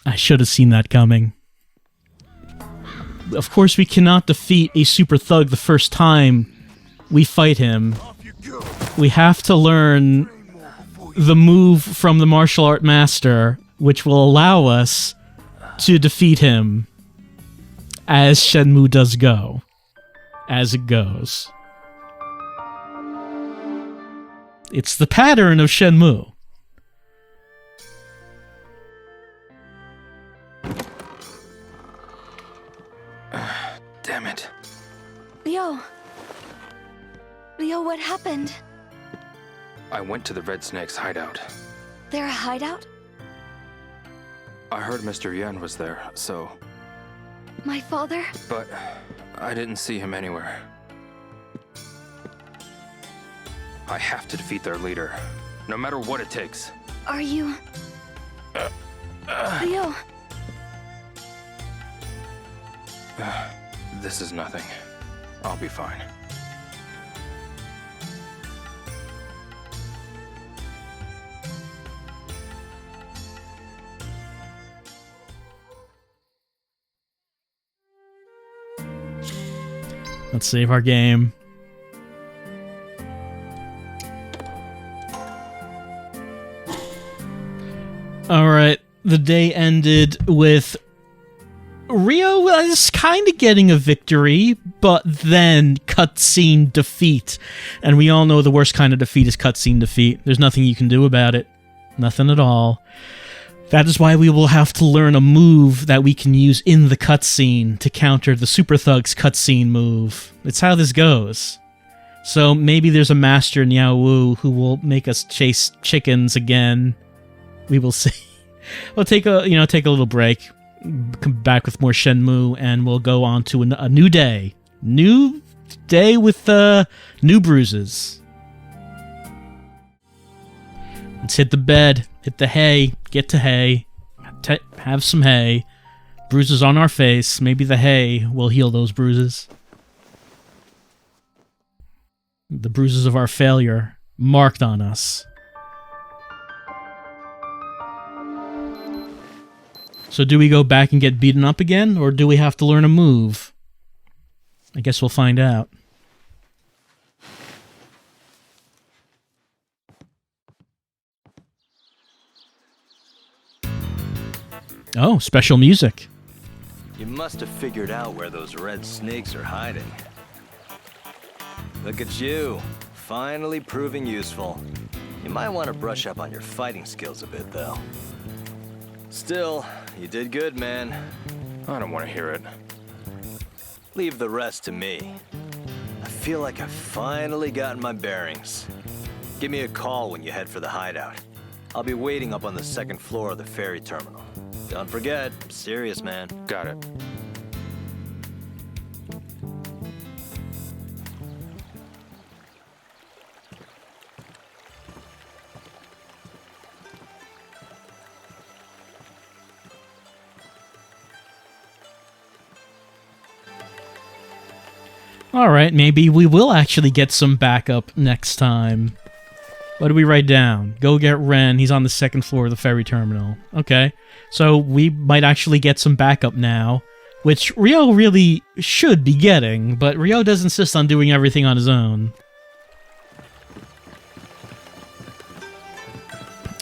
I should have seen that coming. Of course, we cannot defeat a super thug the first time we fight him. We have to learn the move from the martial art master, which will allow us to defeat him as Shenmue does go. As it goes. It's the pattern of Shenmue. Damn it. Leo, what happened? I went to the Red Snake's hideout. Their hideout? I heard Mr. Yen was there, so... My father? But I didn't see him anywhere. I have to defeat their leader, no matter what it takes. Are you... Leo? This is nothing. I'll be fine. Let's save our game. Alright, the day ended with Rio was kind of getting a victory, but then cutscene defeat. And we all know the worst kind of defeat is cutscene defeat. There's nothing you can do about it. Nothing at all. That is why we will have to learn a move that we can use in the cutscene to counter the Super Thug's cutscene move. It's how this goes. So maybe there's a master in Yao Wu who will make us chase chickens again. We will see. We'll take a little break. Come back with more Shenmue, and we'll go on to a new day. New day with new bruises. Let's hit the bed, hit the hay, get to hay, have some hay. Bruises on our face. Maybe the hay will heal those bruises. The bruises of our failure marked on us. So do we go back and get beaten up again, or do we have to learn a move? I guess we'll find out. Oh, special music. You must have figured out where those red snakes are hiding. Look at you, finally proving useful. You might want to brush up on your fighting skills a bit, though. Still, you did good, man. I don't want to hear it. Leave the rest to me. I feel like I've finally gotten my bearings. Give me a call when you head for the hideout. I'll be waiting up on the second floor of the ferry terminal. Don't forget, serious, man. Got it. Alright, maybe we will actually get some backup next time. What do we write down? Go get Ren. He's on the second floor of the ferry terminal. Okay. So we might actually get some backup now, which Ryo really should be getting, but Ryo does insist on doing everything on his own.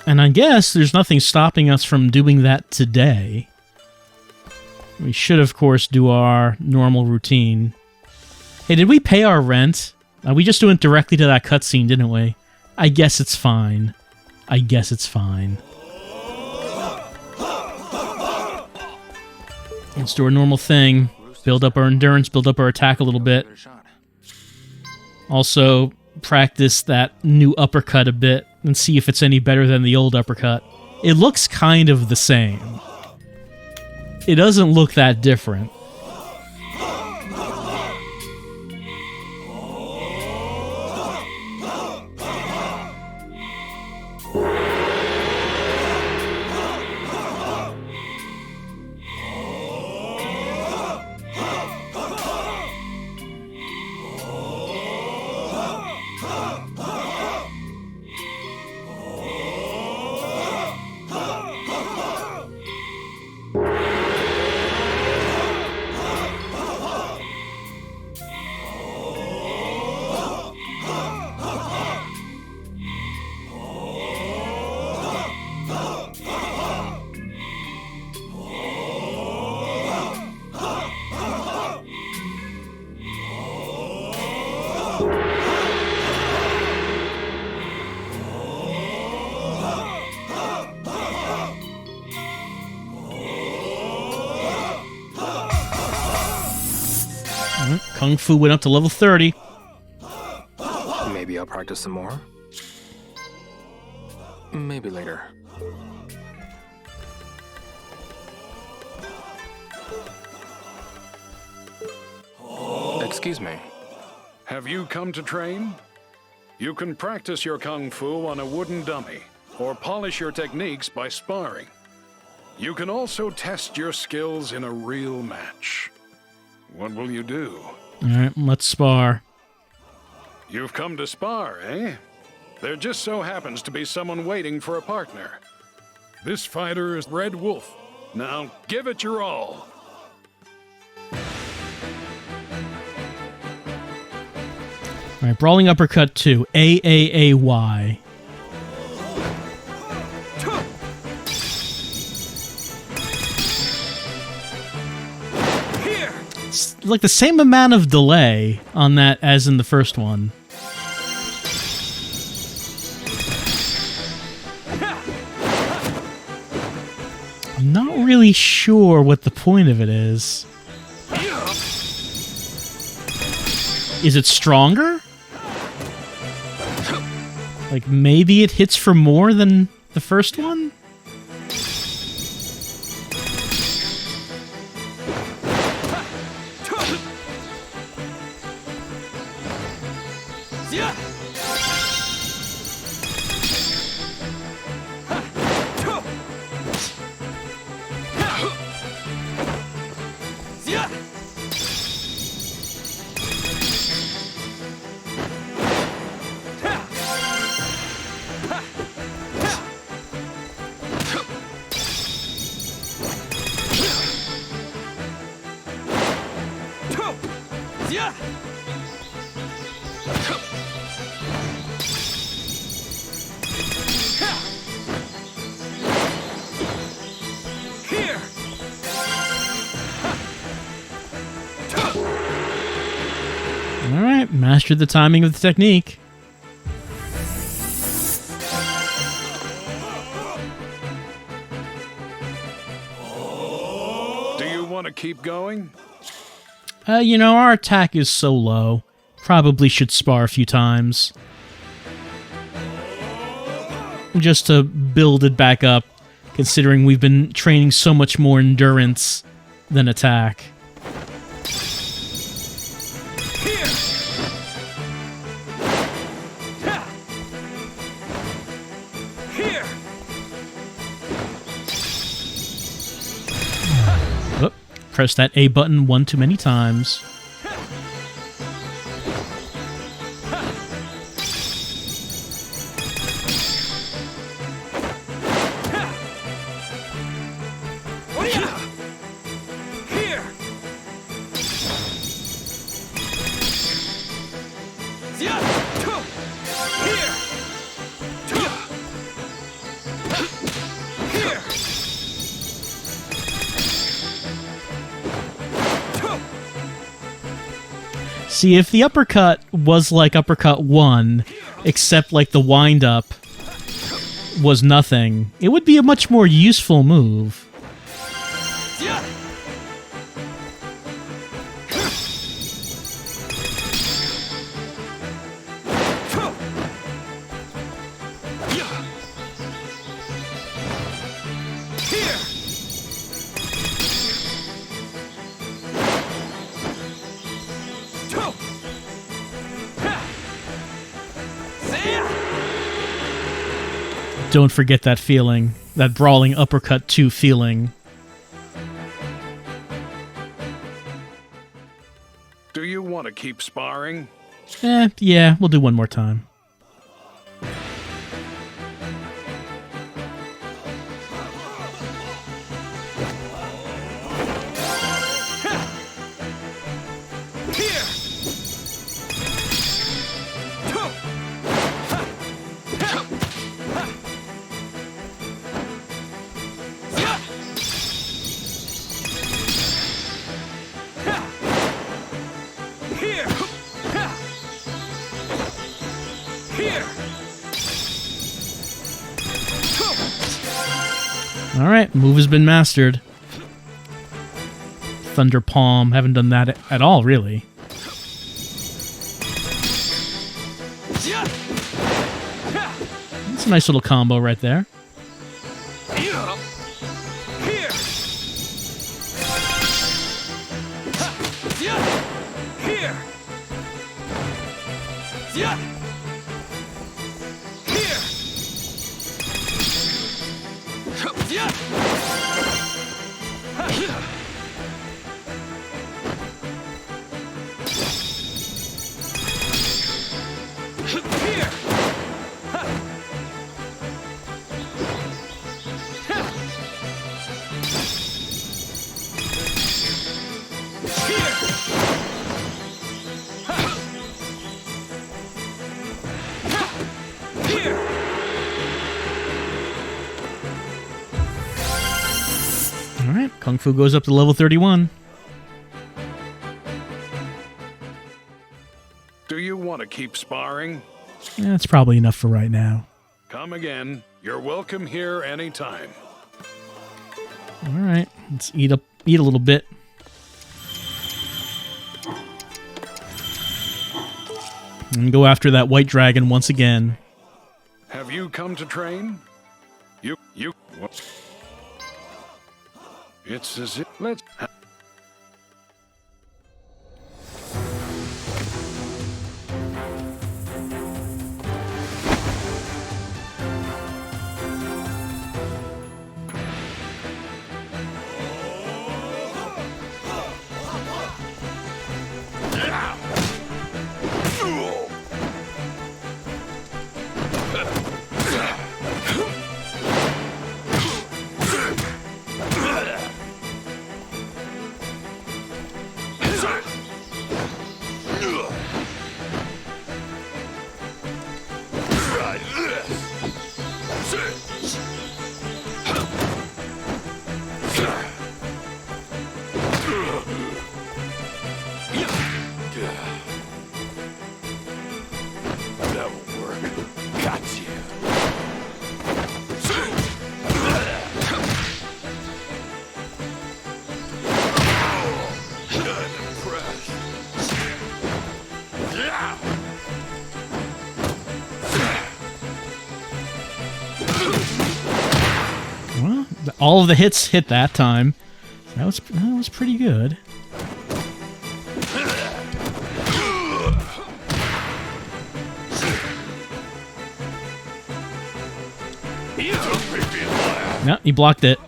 And I guess there's nothing stopping us from doing that today. We should, of course, do our normal routine. Hey, did we pay our rent? We just went directly to that cutscene, didn't we? I guess it's fine. I guess it's fine. Let's do our normal thing. Build up our endurance, build up our attack a little bit. Also, practice that new uppercut a bit and see if it's any better than the old uppercut. It looks kind of the same. It doesn't look that different. Kung Fu went up to level 30. Maybe I'll practice some more. Maybe later. Excuse me. Have you come to train? You can practice your kung fu on a wooden dummy, or polish your techniques by sparring. You can also test your skills in a real match. What will you do? Alright, let's spar. You've come to spar, eh? There just so happens to be someone waiting for a partner. This fighter is Red Wolf. Now, give it your all. Alright, Brawling Uppercut 2. AAAY. It's like the same amount of delay on that as in the first one. I'm not really sure what the point of it is. Is it stronger? Like, maybe it hits for more than the first one? Alright, mastered the timing of the technique. Do you want to keep going? You know, our attack is so low. Probably should spar a few times. Just to build it back up considering we've been training so much more endurance than attack. Oh, press that A button one too many times. See, if the uppercut was like uppercut 1, except like the wind-up was nothing, it would be a much more useful move. Don't forget that feeling, that brawling uppercut 2 feeling. Do you want to keep sparring? Yeah, we'll do one more time. Alright, move has been mastered. Thunder Palm, haven't done that at all, really. That's a nice little combo right there. Alright, Kung Fu goes up to level 31. Do you want to keep sparring? That's probably enough for right now. Come again. You're welcome here anytime. Alright, let's eat a little bit. And go after that white dragon once again. Have you come to train? What? It's as if let's. All of the hits hit that time. That was pretty good. No, he blocked it.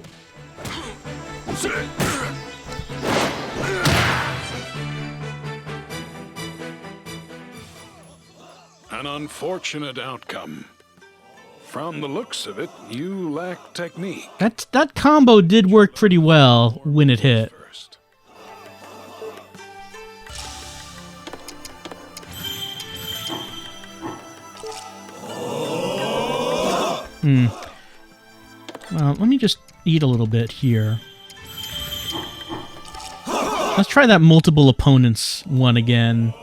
An unfortunate outcome. From the looks of it, you lack technique. That combo did work pretty well when it hit. Well, let me just eat a little bit here. Let's try that multiple opponents one again.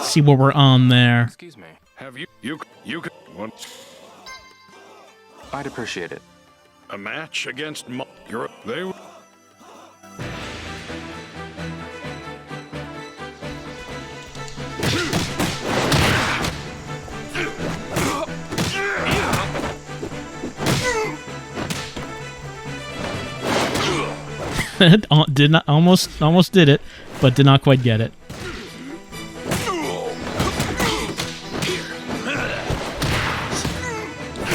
See what we're on there. Excuse me. Have you could want I'd appreciate it. a match against they did not almost did it, but did not quite get it.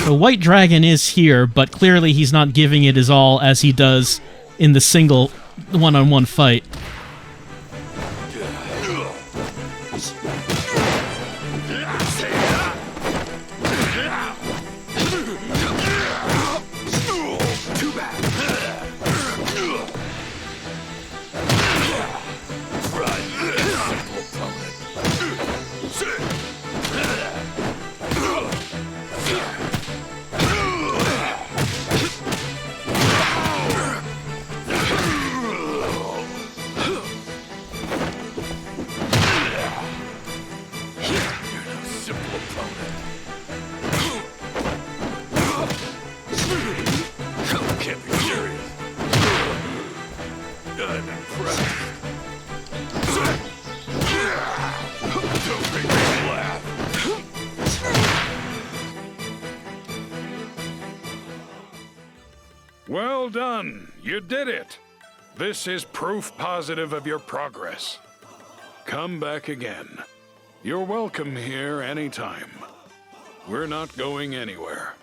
The White Dragon is here, but clearly he's not giving it his all as he does in the single one-on-one fight. Well done! You did it! This is proof positive of your progress. Come back again. You're welcome here anytime. We're not going anywhere.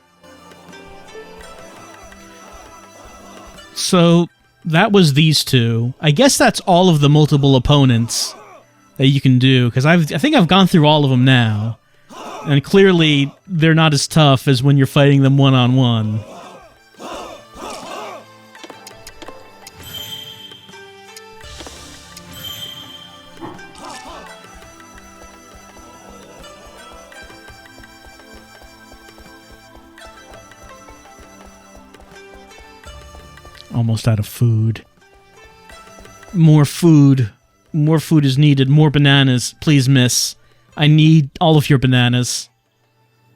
So, that was these two. I guess that's all of the multiple opponents that you can do, because I think I've gone through all of them now. And clearly, they're not as tough as when you're fighting them one-on-one. Almost out of food. More food. More food is needed. More bananas. Please, miss. I need all of your bananas.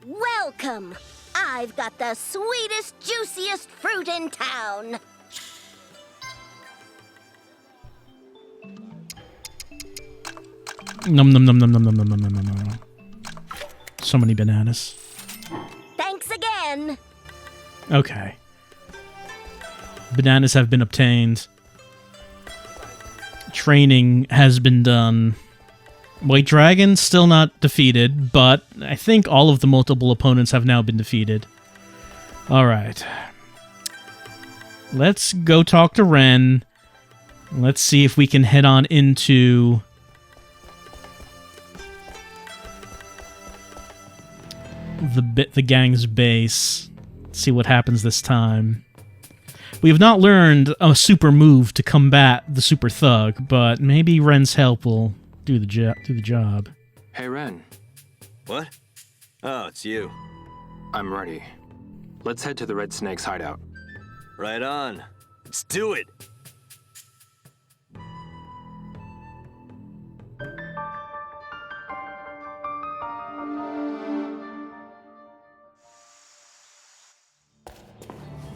Welcome! I've got the sweetest, juiciest fruit in town. Nom nom nom nom nom nom nom nom nom nom nom. So many bananas. Thanks again. Okay. Bananas have been obtained. Training has been done. White Dragon still not defeated, but I think all of the multiple opponents have now been defeated. Alright. Let's go talk to Ren. Let's see if we can head on into the gang's base. See what happens this time. We have not learned a super move to combat the super thug, but maybe Ren's help will do the job. Hey, Ren. What? Oh, it's you. I'm ready. Let's head to the Red Snake's hideout. Right on. Let's do it.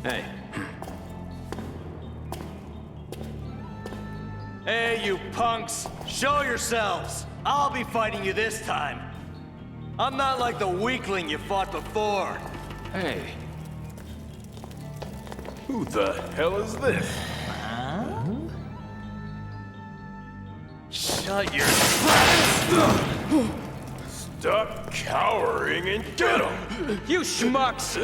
Hey. Hey, you punks! Show yourselves! I'll be fighting you this time! I'm not like the weakling you fought before! Hey. Who the hell is this? Shut your trap! Stop cowering and get him! You schmucks!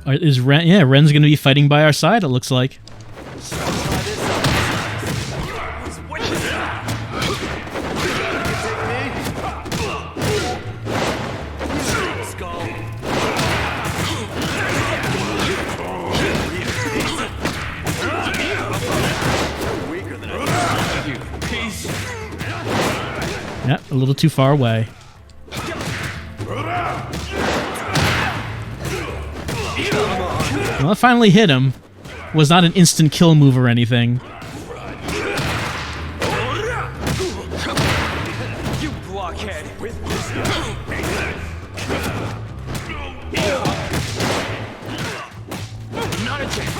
Is Ren? Yeah, Ren's gonna be fighting by our side. It looks like. Yeah, a little too far away. Well, I finally hit him. Was not an instant kill move or anything. You blockhead! Not a chance!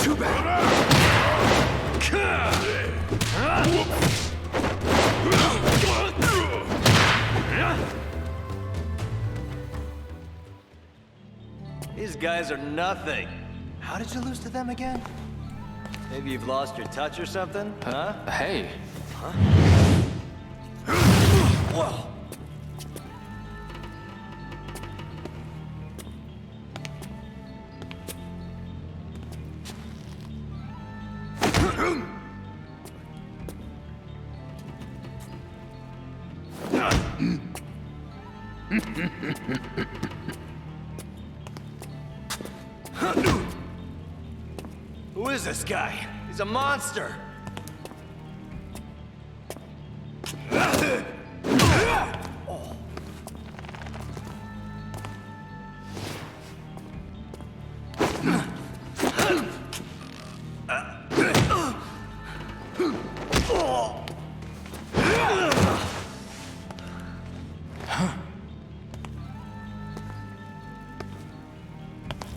Too bad. These guys are nothing. How did you lose to them again? Maybe you've lost your touch or something, huh? Hey. Huh? Whoa. Who is this guy? He's a monster!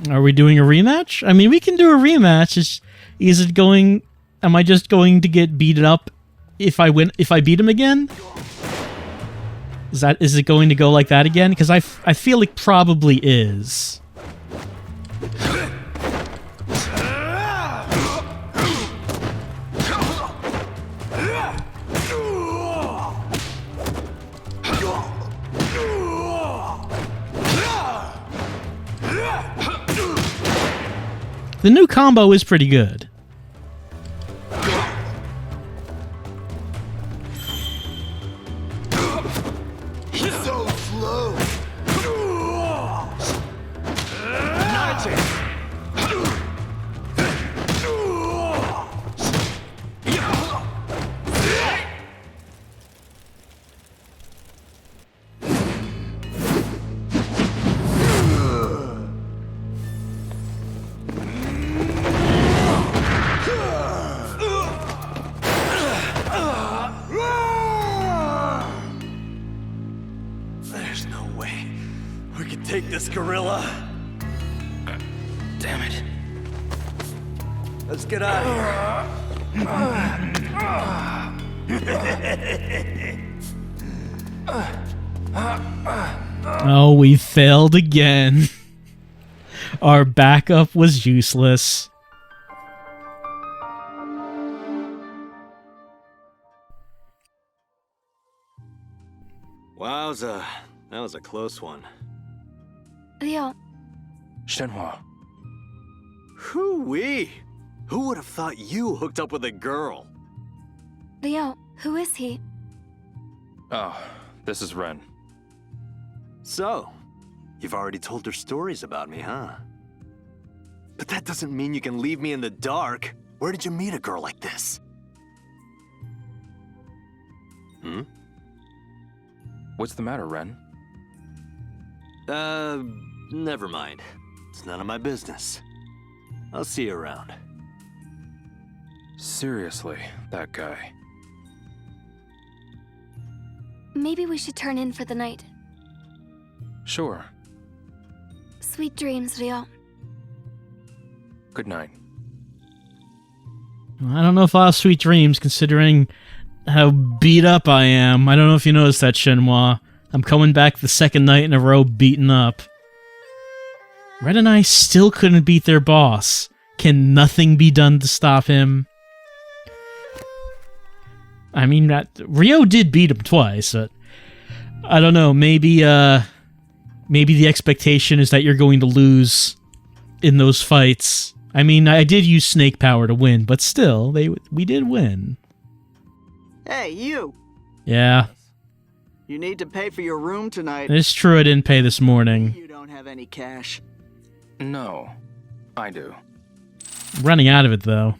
Are we doing a rematch? I mean, we can do a rematch. Is it going? Am I just going to get beaten up if I win? If I beat him again? Is it going to go like that again? Because I feel like probably is. The new combo is pretty good. So slow. Not a chance! Take this gorilla. Damn it. Let's get out of here. Oh, we failed again. Our backup was useless. Wowza. That was a close one. Leo. Shenhua. Hoo-wee! Who would have thought you hooked up with a girl? Leo, who is he? Oh, this is Ren. So, you've already told her stories about me, huh? But that doesn't mean you can leave me in the dark. Where did you meet a girl like this? Hmm? What's the matter, Ren? Never mind. It's none of my business. I'll see you around. Seriously, that guy. Maybe we should turn in for the night. Sure. Sweet dreams, Leo. Good night. I don't know if I'll have sweet dreams, considering how beat up I am. I don't know if you noticed that, Shenmue. I'm coming back the second night in a row beaten up. Red and I still couldn't beat their boss. Can nothing be done to stop him? I mean, Ryo did beat him twice, but I don't know. Maybe the expectation is that you're going to lose in those fights. I mean, I did use snake power to win, but still, we did win. Hey, you! Yeah. You need to pay for your room tonight. It's true I didn't pay this morning. You don't have any cash. No, I do. I'm running out of it, though.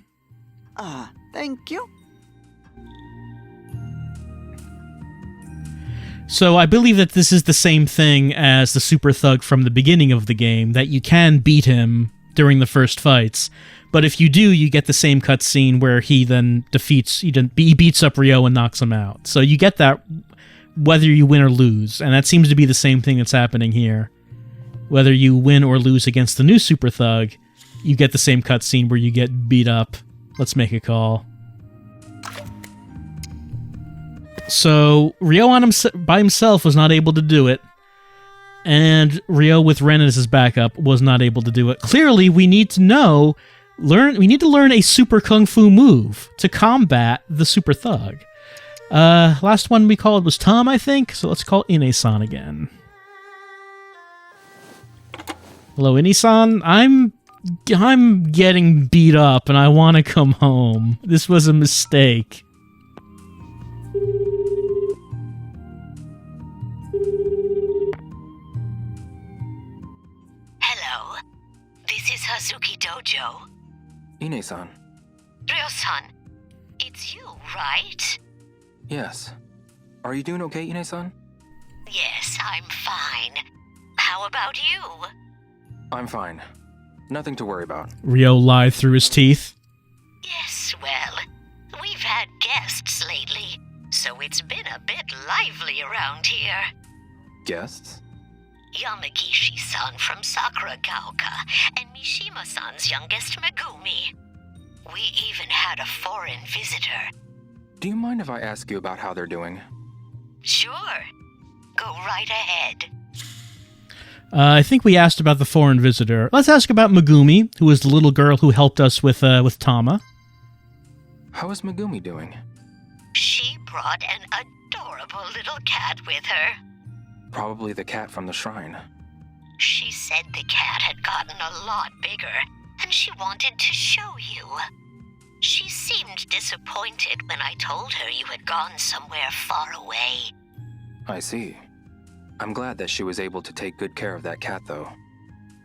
Thank you. So I believe that this is the same thing as the Super Thug from the beginning of the game, that you can beat him during the first fights. But if you do, you get the same cutscene where he then he beats up Ryo and knocks him out. So you get that whether you win or lose, and that seems to be the same thing that's happening here. Whether you win or lose against the new Super Thug, you get the same cutscene where you get beat up. Let's make a call. So, Ryo by himself was not able to do it, and Ryo with Ren as his backup was not able to do it. Clearly, we need to learn a super kung fu move to combat the Super Thug. Last one we called was Tom, I think, so let's call Ine-san again. Hello, Ine-san. I'm getting beat up and I want to come home. This was a mistake. Hello. This is Hazuki Dojo. Ine-san. Ryo-san. It's you, right? Yes. Are you doing okay, Ine-san? Yes, I'm fine. How about you? I'm fine. Nothing to worry about. Ryo lied through his teeth. Yes, well, we've had guests lately, so it's been a bit lively around here. Guests? Yamagishi-san from Sakuragaoka and Mishima-san's youngest Megumi. We even had a foreign visitor. Do you mind if I ask you about how they're doing? Sure. Go right ahead. I think we asked about the foreign visitor. Let's ask about Megumi, who was the little girl who helped us with Tama. How is Megumi doing? She brought an adorable little cat with her. Probably the cat from the shrine. She said the cat had gotten a lot bigger, and she wanted to show you. She seemed disappointed when I told her you had gone somewhere far away. I see. I'm glad that she was able to take good care of that cat, though.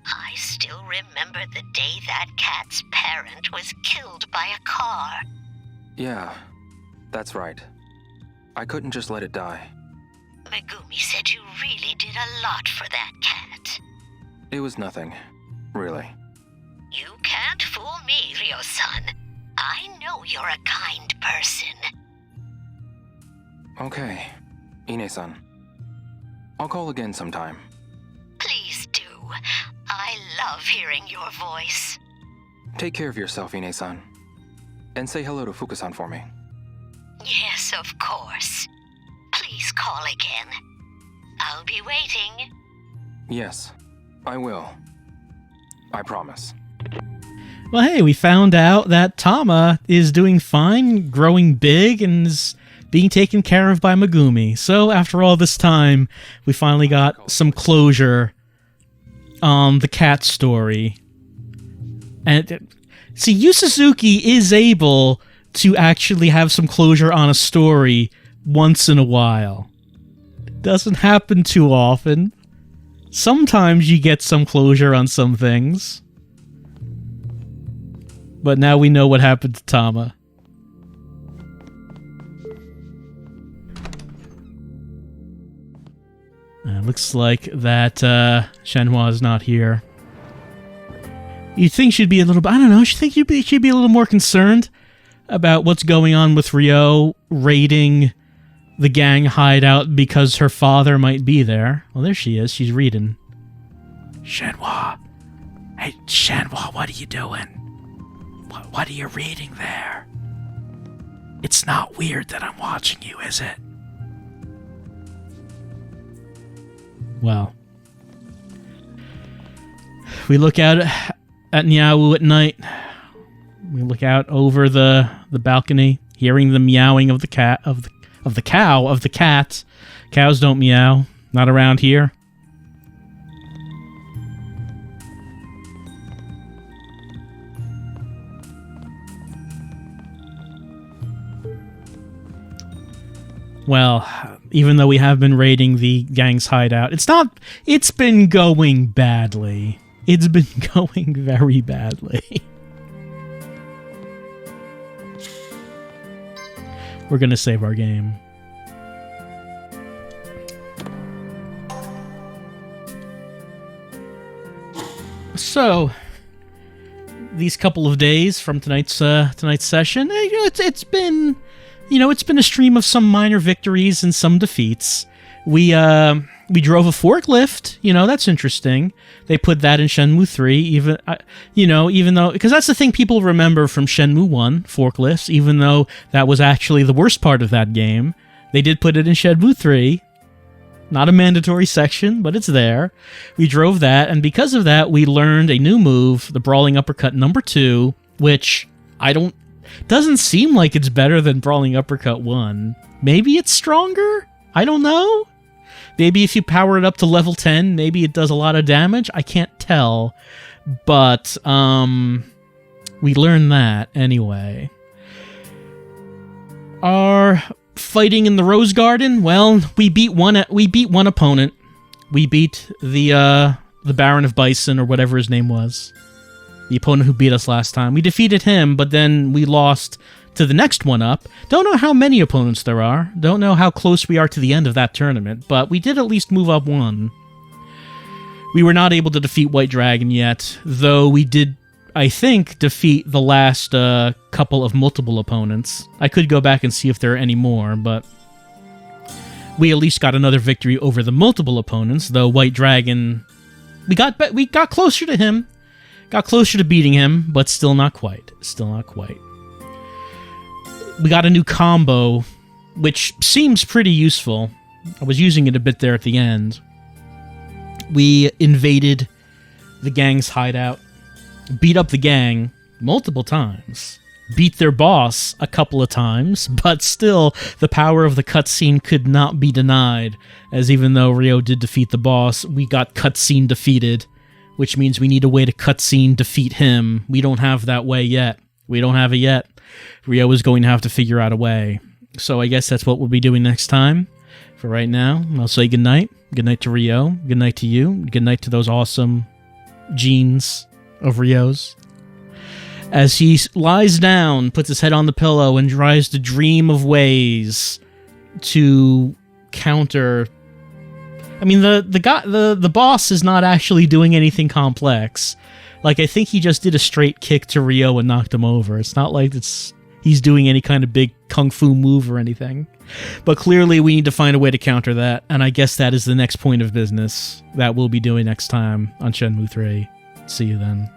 I still remember the day that cat's parent was killed by a car. Yeah, that's right. I couldn't just let it die. Megumi said you really did a lot for that cat. It was nothing, really. You can't fool me, Ryo-san. I know you're a kind person. Okay, Ine-san. I'll call again sometime. Please do. I love hearing your voice. Take care of yourself, Ine-san. And say hello to Fuka-san for me. Yes, of course. Please call again. I'll be waiting. Yes, I will. I promise. Well, hey, we found out that Tama is doing fine, growing big, and is being taken care of by Megumi. So, after all this time, we finally got some closure on the cat story. And, see, Yu Suzuki is able to actually have some closure on a story once in a while. It doesn't happen too often. Sometimes you get some closure on some things. But now we know what happened to Tama. Looks like that Shenhua is not here. You'd think she'd be a little bit... I don't know, she'd think she'd be a little more concerned about what's going on with Ryo raiding the gang hideout because her father might be there. Well, there she is. She's reading. Shenhua. Hey, Shenhua, what are you doing? What are you reading there? It's not weird that I'm watching you, is it? Well, we look out at Niawu at night. We look out over the balcony, hearing the meowing of the cat, of the cat. Cows don't meow, not around here. Well, even though we have been raiding the gang's hideout, it's been going badly. It's been going very badly. We're gonna save our game. So, these couple of days from tonight's session, it's been a stream of some minor victories and some defeats. We drove a forklift. That's interesting. They put that in Shenmue 3, even though, because that's the thing people remember from Shenmue 1, forklifts, even though that was actually the worst part of that game. They did put it in Shenmue 3. Not a mandatory section, but it's there. We drove that, and because of that, we learned a new move, the Brawling Uppercut number 2, which doesn't seem like it's better than Brawling Uppercut 1. Maybe it's stronger? I don't know. Maybe if you power it up to level 10, maybe it does a lot of damage. I can't tell. But, we learned that anyway. Our fighting in the Rose Garden, well, we beat one opponent. We beat the Baron of Bison, or whatever his name was. The opponent who beat us last time. We defeated him, but then we lost to the next one up. Don't know how many opponents there are. Don't know how close we are to the end of that tournament, but we did at least move up one. We were not able to defeat White Dragon yet, though we did, I think, defeat the last couple of multiple opponents. I could go back and see if there are any more, but we at least got another victory over the multiple opponents, though White Dragon, we got closer to him. Got closer to beating him, but still not quite. Still not quite. We got a new combo, which seems pretty useful. I was using it a bit there at the end. We invaded the gang's hideout, beat up the gang multiple times, beat their boss a couple of times, but still, the power of the cutscene could not be denied, as even though Ryo did defeat the boss, we got cutscene defeated, which means we need a way to cutscene defeat him. We don't have that way yet. We don't have it yet. Ryo is going to have to figure out a way. So I guess that's what we'll be doing next time. For right now, I'll say goodnight. Good night to Ryo. Good night to you. Good night to those awesome genes of Ryo's. As he lies down, puts his head on the pillow, and tries to dream of ways to counter. I mean, the boss is not actually doing anything complex. Like, I think he just did a straight kick to Ryo and knocked him over. It's not like he's doing any kind of big kung fu move or anything. But clearly we need to find a way to counter that, and I guess that is the next point of business that we'll be doing next time on Shenmue 3. See you then.